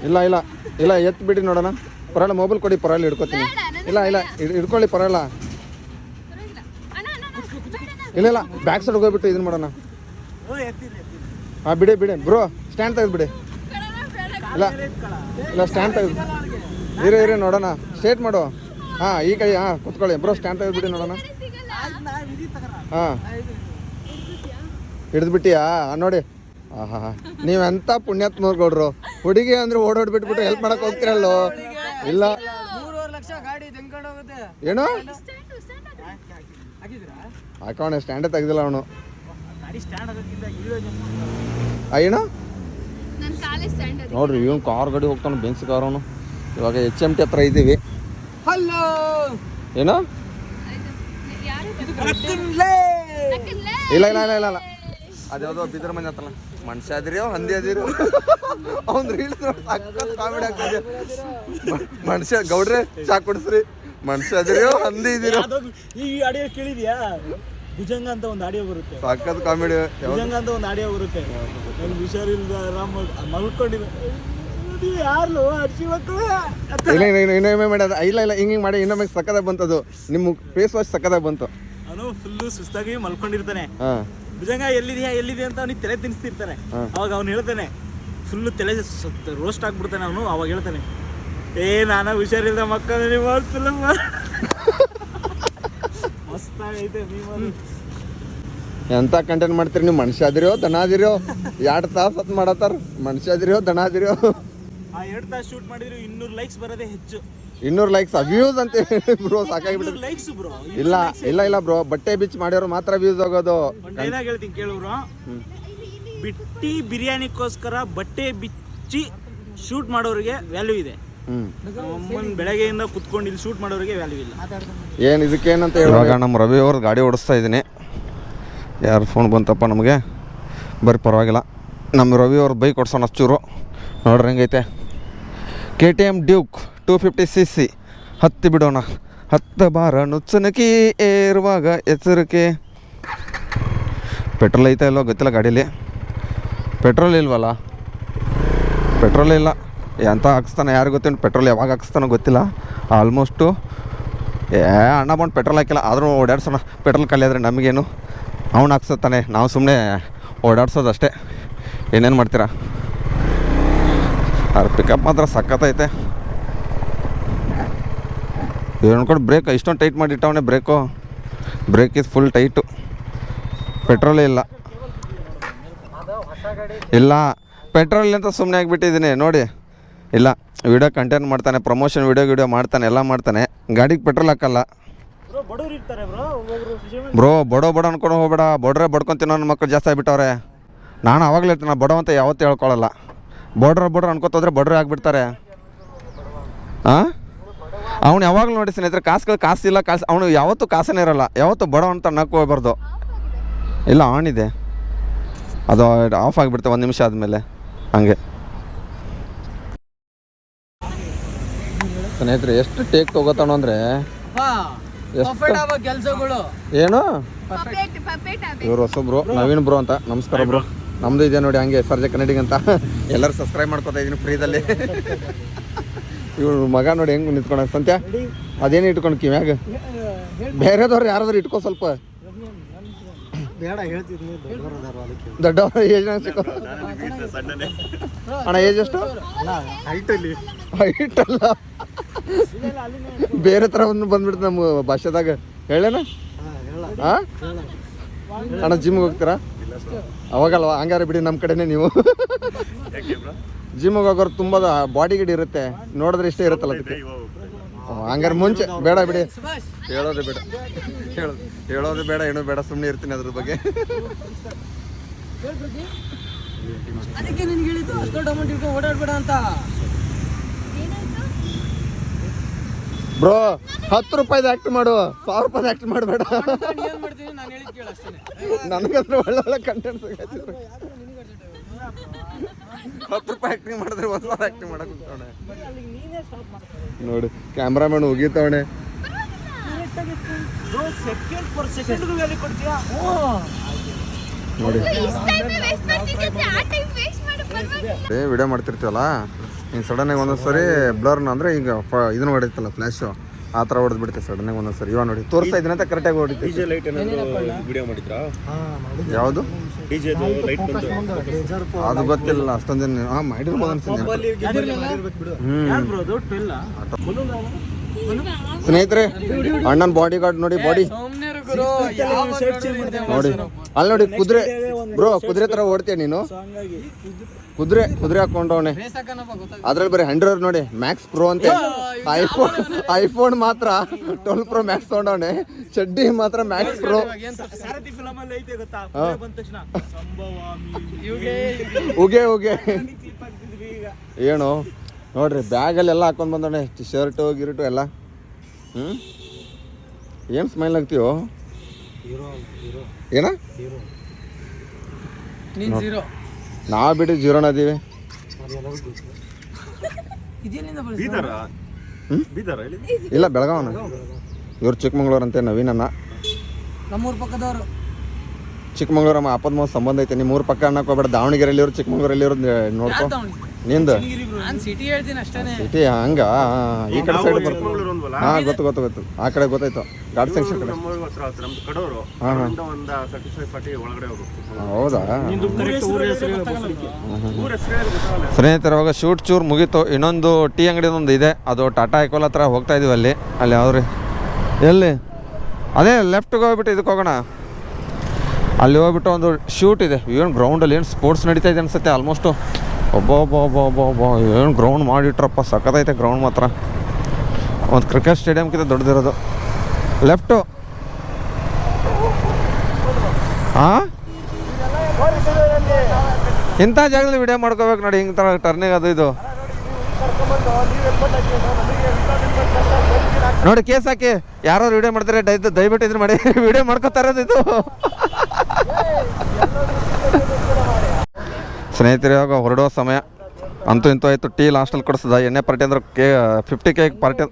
ಇಲ್ಲ ಎತ್ತು ಬಿಡಿ ನೋಡೋಣ. ಪರವಾಗಿಲ್ಲ, ಮೊಬೈಲ್ ಕೊಡಿ, ಪರವಾಗಿಲ್ಲ ಹಿಡ್ಕೊತೀನಿ. ಇಲ್ಲ ಹಿಡ್ಕೊಳ್ಳಿ, ಪರವಾಗಿಲ್ಲ. ಇಲ್ಲ ಬ್ಯಾಕ್ ಸೈಡ್ ಹೋಗ್ಬಿಟ್ಟು ಇದನ್ನ ಮಾಡೋಣ. ಹಾಂ ಬಿಡಿ ಬ್ರೋ, ಸ್ಟ್ಯಾಂಡ್ ತೆಗೆದು ಬಿಡಿ. ಇಲ್ಲ ಸ್ಟ್ಯಾಂಡ್ ತೆಗೆದು ಇರಿ ನೋಡೋಣ. ಸ್ಟ್ರೇಟ್ ಮಾಡು. ಹಾಂ ಈ ಕೈ ಕುತ್ಕೊಳ್ಳಿ ಬ್ರೋ, ಸ್ಟ್ಯಾಂಡ್ ತೆಗೆದು ಬಿಡಿ ನೋಡೋಣ. ಹಾಂ ಹಿಡಿದ್ಬಿಟ್ಟಿಯಾ? ನೋಡಿ ನೀವೆಂತ ಪುಣ್ಯಾತ್ಮರು ಗೌಡ್ರು. ಹುಡುಗಿ ಅಂದ್ರೆ ಓಡೋಡ್ಬಿಟ್ಬಿಟ್ಟು ಹೆಲ್ಪ್ ಮಾಡಕ್ ಹೋಗ್ತಿರಲ್ಲೋ. ಇಲ್ಲ 3.5 ಲಕ್ಷ ಗಾಡಿ ಏನು ಹಾಕೋಣ, ಸ್ಟ್ಯಾಂಡೇ ತೆಗ್ದಿಲ್ಲ ಅವನು. ಏನು ನೋಡ್ರಿ ಇವನು ಕಾರ್ ಗಾಡಿ ಹೋಗ್ತಾನೆ, ಬೆನ್ಸ್ ಕಾರ್ ಅವನು. ಇವಾಗ HMT ಹತ್ರ ಇದ್ದೀವಿ. ಏನು ಇಲ್ಲ ಅದ್ಯಾವುದೋ ಬಿದ್ರ ಮನೆ ಹತ್ತಲ್ಲ. ಮನುಷ್ಯ ಅದಿರೋ ಹಂದಿ ಅದಿರೋ ಅವ್ನು ರೀಲ್ಸ್ ಸಕ್ಕತ್ ಕಾಮಿಡಿ ಆಗ್ತದೆ. ಮನುಷ್ಯ ಗೌಡ್ರೆ ಚಾ ಕೊಡಿಸ್ರಿ, ಮನುಷ್ಯ ಅದಿರೋ ಹಂದಿ ಇದಿರೋ. ಈ ಆಡಿಯೋ ಕೇಳಿದ್ಯಾ? ಭುಜಂಗ ಅಂತ ಒಂದು ಆಡಿಯೋ ಬರುತ್ತೆ, ಸಕ್ಕತ್ ಕಾಮಿಡಿ. ಭುಜಂಗ ಅಂತ ಒಂದು ಆಡಿಯೋ ಬರುತ್ತೆ. ನನ್ಗೆ ಹುಷಾರಿಲ್ದ ರಾಮ್ ಮಲ್ಕೊಂಡಿದ್ದೆ. ಯಾರು ಅರ್ಜಿ ಮಕ್ಕಳು ಇನ್ನೊಮ್ಮೆ ಮಾಡೋದು. ಇಲ್ಲ ಹಿಂಗೆ ಮಾಡಿ ಇನ್ನೊಮ್ಮೆ ಸಕ್ಕದಾಗ ಬಂತದು. ನಿಮ್ಮ ಫೇಸ್ ವಾಶ್ ಸಕ್ಕದಾಗ ಬಂತು. ಅವನು ಫುಲ್ಲು ಸುಸ್ತಾಗಿ ಮಲ್ಕೊಂಡಿರ್ತಾನೆ. ಭುಜಂಗ ಎಲ್ಲಿದೆಯಾ ಅಂತ ಅವ್ನಿಗೆ ತಲೆ ತಿನ್ನಿಸ್ತಿರ್ತಾನೆ. ಅವಾಗ ಅವ್ನು ಹೇಳ್ತಾನೆ, ಫುಲ್ಲು ತಲೆ ರೋಸ್ಟ್ ಆಗ್ಬಿಡ್ತಾನೆ ಅವನು. ಅವಾಗ ಹೇಳ್ತಾನೆ, ನಾನು ಹುಷಾರಿಲ್ದ ಮಕ್ಕಳು ನೀವು ಮಸ್ತಾಗೈತೆ. ಎಂತ ಕಂಟೆಂಟ್ ಮಾಡ್ತೀರಿ ನೀವು? ಮನುಷ್ಯ ಅದಿರೋ ದನ ಅದಿರೋ? 2 ತಾಸು ಹತ್ತು ಮಾಡತ್ತಾರ. ಮನುಷ್ಯ ಅದಿರೋ ದನ ಅದಿರೋ? 2 ತಾಸು ಶೂಟ್ ಮಾಡಿದ್ರು 200 ಲೈಕ್ಸ್ ಬರೋದೇ ಹೆಚ್ಚು. 200 ಲೈಕ್ಸ್ ವ್ಯೂಸ್ ಅಂತ ಬ್ರೋ, ಸಾಕಾಗಿಬಿಟ್ಟು. Likes bro. ಇಲ್ಲ ಬ್ರೋ, ಬಟ್ಟೆ ಬಿಚ್ ಮಾಡ್ಯಾರ ಮಾತ್ರ ವ್ಯೂಸ್ ಹೋಗೋದು. ಡೈಲಾಗ್ ಹೇಳ್ತೀನಿ ಕೇಳೋರು. ಬಿಟ್ಟಿ ಬಿರಿಯಾನಿಗೋಸ್ಕರ ಬಟ್ಟೆ ಬಿಚ್ಚಿ ಶೂಟ್ ಮಾಡೋರಿಗೆ ವ್ಯಾಲ್ಯೂ ಇದೆ. ನಮ್ಮನ್ನ ಬೆಳಗ್ಗೆಯಿಂದ ಕುತ್ಕೊಂಡು ಇಲ್ಲಿ ಶೂಟ್ ಮಾಡೋರಿಗೆ ವ್ಯಾಲ್ಯೂ ಇಲ್ಲ. ಏನು ಇದಕ್ಕೇನಂತ ಇವಾಗ ನಮ್ಮ ರವಿ ಅವ್ರ ಗಾಡಿ ಓಡಿಸ್ತಾ ಇದ್ದೀನಿ. ಯಾರು ಫೋನ್ ಬಂತಪ್ಪ ನಮಗೆ? ಬರ್ರಿ ಪರವಾಗಿಲ್ಲ. ನಮ್ಮ ರವಿ ಅವ್ರ ಬೈಕ್ ಓಡಿಸೋಣ ಚೂರು ನೋಡ್ರಿ ಹೆಂಗೈತೆ. KTM ಡ್ಯೂಕ್ 250cc ಹತ್ತಿ ಬಿಡೋಣ. ಹತ್ತ ಬಾರ ನುಚ್ಚನಕಿ ಏರುವಾಗ ಎಚ್ಚರಿಕೆ. ಪೆಟ್ರೋಲ್ ಐತೆ ಇಲ್ಲೋ ಗೊತ್ತಿಲ್ಲ ಗಾಡೀಲಿ. ಪೆಟ್ರೋಲ್ ಇಲ್ವಲ್ಲ? ಪೆಟ್ರೋಲ್ ಇಲ್ಲ. ಎಂತ ಹಾಕ್ಸ್ತಾನೆ ಯಾರು ಗೊತ್ತಿಲ್ಲ. ಪೆಟ್ರೋಲ್ ಯಾವಾಗ ಹಾಕ್ಸ್ತಾನೋ ಗೊತ್ತಿಲ್ಲ. ಆಲ್ಮೋಸ್ಟು ಅಣ್ಣ ಬಂದು ಪೆಟ್ರೋಲ್ ಹಾಕಿಲ್ಲ, ಆದರೂ ಓಡಾಡ್ಸೋಣ. ಪೆಟ್ರೋಲ್ ಖಾಲಿ ಆದರೆ ನಮಗೇನು, ಅವ್ನು ಹಾಕ್ಸ್ತಾನೆ, ನಾವು ಸುಮ್ಮನೆ ಓಡಾಡ್ಸೋದು ಅಷ್ಟೇ. ಏನೇನು ಮಾಡ್ತೀರಾ? ಅದ್ರ ಪಿಕಪ್ ಮಾತ್ರ ಸಖತ್ತೈತೆ. ಹೇಳ್ಕೊಂಡು ಬ್ರೇಕ್ ಇಷ್ಟೊಂದು ಟೈಟ್ ಮಾಡಿಟ್ಟವನೇ. Brake is full tight. ಪೆಟ್ರೋಲೇ ಇಲ್ಲ ಪೆಟ್ರೋಲ್ ಅಂತ ಸುಮ್ಮನೆ ಆಗಿಬಿಟ್ಟಿದ್ದೀನಿ ನೋಡಿ. ಇಲ್ಲ ವಿಡಿಯೋ ಕಂಟೆಂಟ್ ಮಾಡ್ತಾನೆ, ಪ್ರಮೋಷನ್ ವಿಡಿಯೋ ಮಾಡ್ತಾನೆ, ಎಲ್ಲ ಮಾಡ್ತಾನೆ. ಗಾಡಿಗೆ ಪೆಟ್ರೋಲ್ ಹಾಕಲ್ಲ ಬ್ರೋ. ಬಡೋ ಅನ್ಕೊಂಡು ಹೋಗ್ಬೇಡ. ಬಡ್ಕೊತೀನೋ ನನ್ನ ಮಕ್ಕಳು ಜಾಸ್ತಿ ಆಗಿಬಿಟ್ಟವ್ರೆ. ನಾನು ಆವಾಗಲೇ ಹೇಳ್ತೀನಿ, ನಾನು ಬಡೋ ಅಂತ ಯಾವತ್ತೂ ಹೇಳ್ಕೊಳ್ಳಲ್ಲ. ಬಡ್ರ ಅನ್ಕೋತೋದ್ರೆ ಬಡ್ರೆ ಆಗಿಬಿಡ್ತಾರೆ. ಹಾಂ, ಅವ್ನು ಯಾವಾಗಲೂ ನೋಡಿ ಸ್ನೇಹಿತರೆ, ಕಾಸಿಲ್ಲ ಅವನು ಯಾವತ್ತೂ ಕಾಸನೇ ಇರೋಲ್ಲ. ಯಾವತ್ತೂ ಬಡೋ ಅಂತ ಅನ್ನಕ್ಕೆ ಹೋಗ್ಬಾರ್ದು. ಇಲ್ಲ ಆನ್ ಇದೆ, ಅದು ಆಫ್ ಆಗಿಬಿಡ್ತೆ 1 ನಿಮಿಷ ಆದಮೇಲೆ. ಹಂಗೆ ಸ್ನೇಹಿತರೆ ಎಷ್ಟು ಟೇಕ್ ತೊಗೋತಾನೋ ಅಂದರೆ ಕೆಲಸಗಳು ಏನು. ಪಪೇಟ್ ಇವರು ಹೊಸಬ್ರು, ನವೀನ್ ಬ್ರೋ ಅಂತ. ನಮಸ್ಕಾರ ಬ್ರೋ. ನಮ್ಮದು ಇದೆ ನೋಡಿ ಹಂಗೆ ಸರ್ಜೆ ಕನ್ನಡಿಗ ಅಂತ. ಎಲ್ಲರೂ ಸಬ್ಸ್ಕ್ರೈಬ್ ಮಾಡ್ಕೊತಾ ಇದ್ದೀನಿ ಫ್ರೀದಲ್ಲಿ. ಇವ್ರು ಮಗ ನೋಡಿ ಹೆಂಗೆ ನಿಂತ್ಕೊಂಡ ಸಂತ್ಯ. ಅದೇನು ಇಟ್ಕೊಂಡು ಕಿವ್ಯಾಗ ಬೇರೆದವ್ರು ಯಾರಾದ್ರೂ ಇಟ್ಕೋ ಸ್ವಲ್ಪ. ದೊಡ್ಡವ್ರ ಏಜ್ ಅಣ್ಣ, ಏಜ್ ಎಷ್ಟು? ಹೈಟ್ ಅಲ್ಲ, ಬೇರೆ ಥರ ಒಂದು ಬಂದ್ಬಿಡ್ತು ನಮ್ಮ ಭಾಷೆದಾಗ. ಹೇಳೇನ? ಹಾಂ ಅಣ್ಣ, ಜಿಮ್ಗೆ ಹೋಗ್ತೀರಾ? ಅವಾಗಲ್ವಾ? ಹಂಗಾರೆ ಬಿಡಿ, ನಮ್ಮ ಕಡೆನೇ ನೀವು. ಜಿಮ್ಗೆ ಹೋಗೋರು ತುಂಬ ಬಾಡಿ ಗಿಡಿ ಇರುತ್ತೆ, ನೋಡಿದ್ರೆ ಇಷ್ಟೇ ಇರುತ್ತಲ್ಲ ಅದಕ್ಕೆ. ಹಂಗಾರೆ ಮುಂಚೆ ಬೇಡ ಬಿಡಿ, ಹೇಳೋದು ಬೇಡ ಏನೂ ಬೇಡ, ಸುಮ್ಮನೆ ಇರ್ತೀನಿ ಅದ್ರ ಬಗ್ಗೆ. ಅದಕ್ಕೆ ನಿನ್ಗೆ ಹೇಳಿದ್ದು ಅಷ್ಟೊಂದು ಅಮೌಂಟ್ ಇಟ್ಕೊಂಡು ಓಡಾಡ್ಬೇಡ ಅಂತ. ಬ್ರೋ 10 ರೂಪಾಯಿದು ಆ್ಯಕ್ಟ್ ಮಾಡು, 1000 ರೂಪಾಯಿದು ಆ್ಯಕ್ಟ್ ಮಾಡಬೇಡ. ಏನ್ ಮಾಡ್ತೀನಿ ನಾನು ಹೇಳಿದ್ ಕೇಳು ಅಷ್ಟೇ. ನನಗಂದ್ರೆ ಒಳ್ಳೆ ಕಂಟೆಂಟ್ ಸಿಗತ್ತಿದ್ರು. 10 ರೂಪಾಯಿ ಆ್ಯಕ್ಟಿಂಗ್ ಮಾಡಿದ್ರೆ 1,000 ಆ್ಯಕ್ಟಿಂಗ್ ಮಾಡಕ್ಕೆ ಹೋಗ್ತಾವಣೆ ನೋಡಿ. ಕ್ಯಾಮ್ರಾಮನ್ ಹೋಗಿತ್ತವಣೆ. ನೋಡಿ ವಿಡಿಯೋ ಮಾಡ್ತಿರ್ತೀವಲ್ಲ, ಹಿಂಗೆ ಸಡನ್ನಾಗಿ ಒಂದೊಂದು ಸರಿ ಬ್ಲರ್ನ ಅಂದರೆ ಈಗ ಇದನ್ನು ಹೊಡಿತಲ್ಲ ಫ್ಲ್ಯಾಶು, ಆ ಥರ ಹೊಡೆದು ಬಿಡುತ್ತೆ ಸಡನ್ನಾಗಿ ಒಂದೊಂದು ಸರಿ. ಇವಾಗ ನೋಡಿ ತೋರಿಸ್ತಾ ಇದ್ದೀನಿ ಅಂತ ಕರೆಕ್ಟಾಗಿ ಹೊಡಿತೀವಿ. ಯಾವುದು ಅದು ಗೊತ್ತಿಲ್ಲ ಅಷ್ಟೊಂದೇನು. ಹಾಂ ಮಾಡಿರ್ಬೋದು ಅನ್ಸುತ್ತೆ. ಸ್ನೇಹಿತರೆ, ಅಣ್ಣನ ಬಾಡಿ ಗಾರ್ಡ್ ನೋಡಿ, ಬಾಡಿ ನೋಡಿ ಅಲ್ಲಿ ನೋಡಿ. ಕುದುರೆ ಬ್ರೋ, ಕುದುರೆ ಥರ ಓಡ್ತೀಯ ನೀನು. ಕುದುರೆ ಹಾಕೊಂಡವನೆ. ಅದ್ರಲ್ಲಿ ಬರೀ 100 ನೋಡಿ, ಮ್ಯಾಕ್ಸ್ ಪ್ರೋ ಅಂತೆ. ಐಫೋನ್ ಮಾತ್ರ 12 Pro ಮ್ಯಾಕ್ಸ್ ತೊಗೊಂಡವನೆ. ಚಡ್ಡಿ ಮಾತ್ರ ಮ್ಯಾಕ್ಸ್ ಪ್ರೋ. ಉಗೆ ಏನು ನೋಡ್ರಿ, ಬ್ಯಾಗಲ್ಲೆಲ್ಲ ಹಾಕೊಂಡು ಬಂದವನೆ, ಶರ್ಟು ಗಿರ್ಟು ಎಲ್ಲ. ಏನು ಸ್ಮೈಲ್ ಆಗ್ತೀವೋ ಏನ? ನಾವು ಬಿಟ್ಟು ಜೀರೋನ ಅದೀವಿ. ಇಲ್ಲ ಬೆಳಗಾವನ. ಇವ್ರು ಚಿಕ್ಕಮಂಗ್ಳೂರು ಅಂತೆ, ನವೀನನ್ನ. ನಮ್ಮೂರ್ ಪಕ್ಕದವರು ಚಿಕ್ಕಮಂಗ್ಳೂರಮ್ಮ ಅಪ್ಪದ ಮೋಸ ಸಂಬಂಧ ಐತೆ. ನಿಮ್ಮ ಊರು ಪಕ್ಕ ಅನ್ನಕ್ಕೆ ಹೋಗ್ಬೇಡ. ದಾವಣಗೆರೆಯಲ್ಲಿ ಇರೋರು, ಚಿಕ್ಕಮಂಗ್ಳೂರಲ್ಲಿ ಇರೋದು ನೋಡ್ಕೊ. ನಿಂದು ಸಿಟಿ ಹೇಳ್ತೀನಿ ಅಷ್ಟೇ. ಸಿಟಿ ಹಂಗ ಈ ಕಡೆ ಸೈಡ್ ಬರ್ತದೆ. ಹಾಂ ಗೊತ್ತು ಆ ಕಡೆ ಗೊತ್ತಾಯ್ತು. ಗಾಡಿ ಸೆಕ್ಷನ್ ಕಡೆ. ಹಾಂ ಹೌದಾ? ಸ್ನೇಹಿತರೆ, ಇವಾಗ ಶೂಟ್ ಚೂರು ಮುಗೀತು. ಇನ್ನೊಂದು ಟೀ ಅಂಗಡಿ ಒಂದು ಇದೆ, ಅದು ಟಾಟಾ ಐಕೋಲ್ ಹತ್ರ ಹೋಗ್ತಾ ಇದೀವಿ. ಅಲ್ಲಿ ಯಾವ್ದ್ರಿ? ಎಲ್ಲಿ? ಅದೇ ಲೆಫ್ಟ್ಗೆ ಹೋಗ್ಬಿಟ್ಟು ಇದಕ್ಕೆ ಹೋಗೋಣ. ಅಲ್ಲಿ ಹೋಗ್ಬಿಟ್ಟು ಒಂದು ಶೂಟ್ ಇದೆ. ಏನು ಗ್ರೌಂಡಲ್ಲಿ ಏನು ಸ್ಪೋರ್ಟ್ಸ್ ನಡೀತಾ ಇದೆ ಅನ್ಸುತ್ತೆ ಆಲ್ಮೋಸ್ಟು. ಒಬ್ಬ ಏನು ಗ್ರೌಂಡ್ ಮಾಡಿಟ್ರಪ್ಪ, ಸಖತ್ತೈತೆ ಗ್ರೌಂಡ್ ಮಾತ್ರ. ಒಂದು ಕ್ರಿಕೆಟ್ ಸ್ಟೇಡಿಯಮ್ಗಿಂತ ದೊಡ್ಡದಿರೋದು. ಲೆಫ್ಟು. ಹಾಂ, ಇಂಥ ಜಾಗದಲ್ಲಿ ವಿಡಿಯೋ ಮಾಡ್ಕೋಬೇಕು ನೋಡಿ, ಹಿಂಗೆ ಥರ ಟರ್ನಿಂಗ್ ಅದು ಇದು. ನೋಡಿ ಕೇಸ್ ಹಾಕಿ ಯಾರು ವಿಡಿಯೋ ಮಾಡ್ತಾರೆ ದಯವಿಟ್ಟು ಇದ್ರ ಮಾಡಿ ವಿಡಿಯೋ ಮಾಡ್ಕೋತಾ ಇರೋದು ಇದು. ಸ್ನೇಹಿತರೆ ಇವಾಗ ಹೊರಡೋ ಸಮಯ ಅಂತೂ ಇಂತೂ ಆಯಿತು. ಟೀ ಲಾಸ್ಟಲ್ಲಿ ಕೊಡಿಸ್ತದ ಎಣ್ಣೆ ಪಾರ್ಟಿ ಅಂದ್ರೆ 50K ಪಾರ್ಟಿ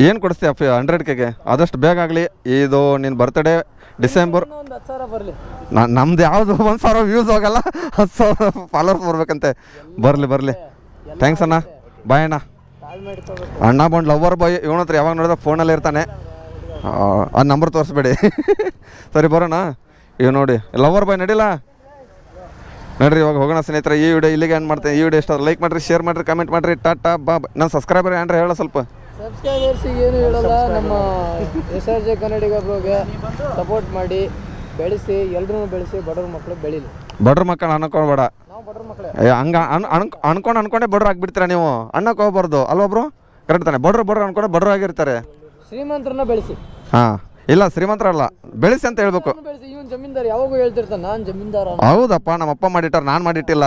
ಏನು ಕೊಡಿಸ್ತೀಯ 100Kಗೆ ಆದಷ್ಟು ಬೇಗ ಆಗಲಿ. ಇದು ನಿನ್ನ ಬರ್ತ್ಡೇ ಡಿಸೆಂಬರ್. ನಮ್ದು ಯಾವುದು 1,000 ವ್ಯೂಸ್ ಹೋಗಲ್ಲ, 10,000 ಫಾಲೋವರ್ಸ್ ಬರ್ಬೇಕಂತೆ. ಬರಲಿ ಥ್ಯಾಂಕ್ಸ್ ಅಣ್ಣ, ಬಾಯ್ ಅಣ್ಣ. ಅಣ್ಣ ಬಂದು ಲವರ್ ಬಾಯ್ ಇವನ ಹತ್ರ ಯಾವಾಗ ನೋಡಿದ್ರೆ ಫೋನಲ್ಲಿ ಇರ್ತಾನೆ. ಆ ನಂಬರ್ ತೋರಿಸ್ಬೇಡಿ. ಸರಿ ಬರೋಣ. ಇವ್ ನೋಡಿ ಲವರ್ ಬಾಯ್ ನಡಿಲ್ಲ ನಡ್ರಿ ಇವಾಗ ಹೋಗೋಣ ಸ್ನೇಹಿತರೆ. ಈ ವಿಡಿಯೋ ಇಲ್ಲಿಗೆ ಏನು ಮಾಡ್ತೀನಿ. ಈ ವಿಡಿಯೋ ಇಷ್ಟ ಲೈಕ್ ಮಾಡಿರಿ, ಶೇರ್ ಮಾಡಿರಿ, ಕಮೆಂಟ್ ಮಾಡಿರಿ. ಟಾಟಾ ಬಾ. ನನ್ನ ಸಬ್ಸ್ಕ್ರೈಬರ್ ಏನ್ರಿ ಹೇಳೋ ಸ್ವಲ್ಪ. ಸಬ್ಸ್ಕ್ರೈಬರ್ಸಿಗೆ ಏನು ಹೇಳಲ್ಲ, ನಮ್ಮ SRJ ಕನ್ನಡಿಗ ಬ್ರೋಗೆ ಸಪೋರ್ಟ್ ಮಾಡಿ, ಬೆಳೆಸಿ, ಎಲ್ಲರೂ ಬೆಳೆಸಿ, ಬಡವ್ರ ಮಕ್ಕಳು ಬೆಳೀಲಿ. ಬಡ್ರ ಮಕ್ಕಳು ಅನ್ಕೊಳ್ಬೇಡ. ನಾವು ಬಡವ್ರ ಮಕ್ಕಳೇ. ಅನ್ಕೊಂಡೆ ಬಡ್ರ ಆಗ್ಬಿಡ್ತೀರಾ ನೀವು. ಅನ್ನಕ್ಕೆ ಹೋಗ್ಬಾರ್ದು ಅಲ್ವೊಬ್ರು ಕರೆಕ್ಟ್ ತಾನೆ. ಬಡ್ರು ಅನ್ಕೊಂಡೆ ಬಡ್ರು ಆಗಿರ್ತಾರೆ. ಶ್ರೀಮಂತರನ್ನ ಬೆಳೆಸಿ. ಹಾಂ ಇಲ್ಲ ಶ್ರೀಮಂತರಲ್ಲ, ಬೆಳೆಸಿ ಅಂತ ಹೇಳ್ಬೇಕು. ಬೆಳೆಸಿ. ಇವನ್ ಜಮೀನ್ದಾರ್ ಯಾವಾಗೂ ಹೇಳ್ತಿರ್ತಾನೆ, ನಾನು ಜಮೀನ್ದಾರ. ಹೌದಪ್ಪ, ನಮ್ಮ ಅಪ್ಪ ಮಾಡಿಟ್ಟಾರ, ನಾನು ಮಾಡಿಟ್ಟಿಲ್ಲ.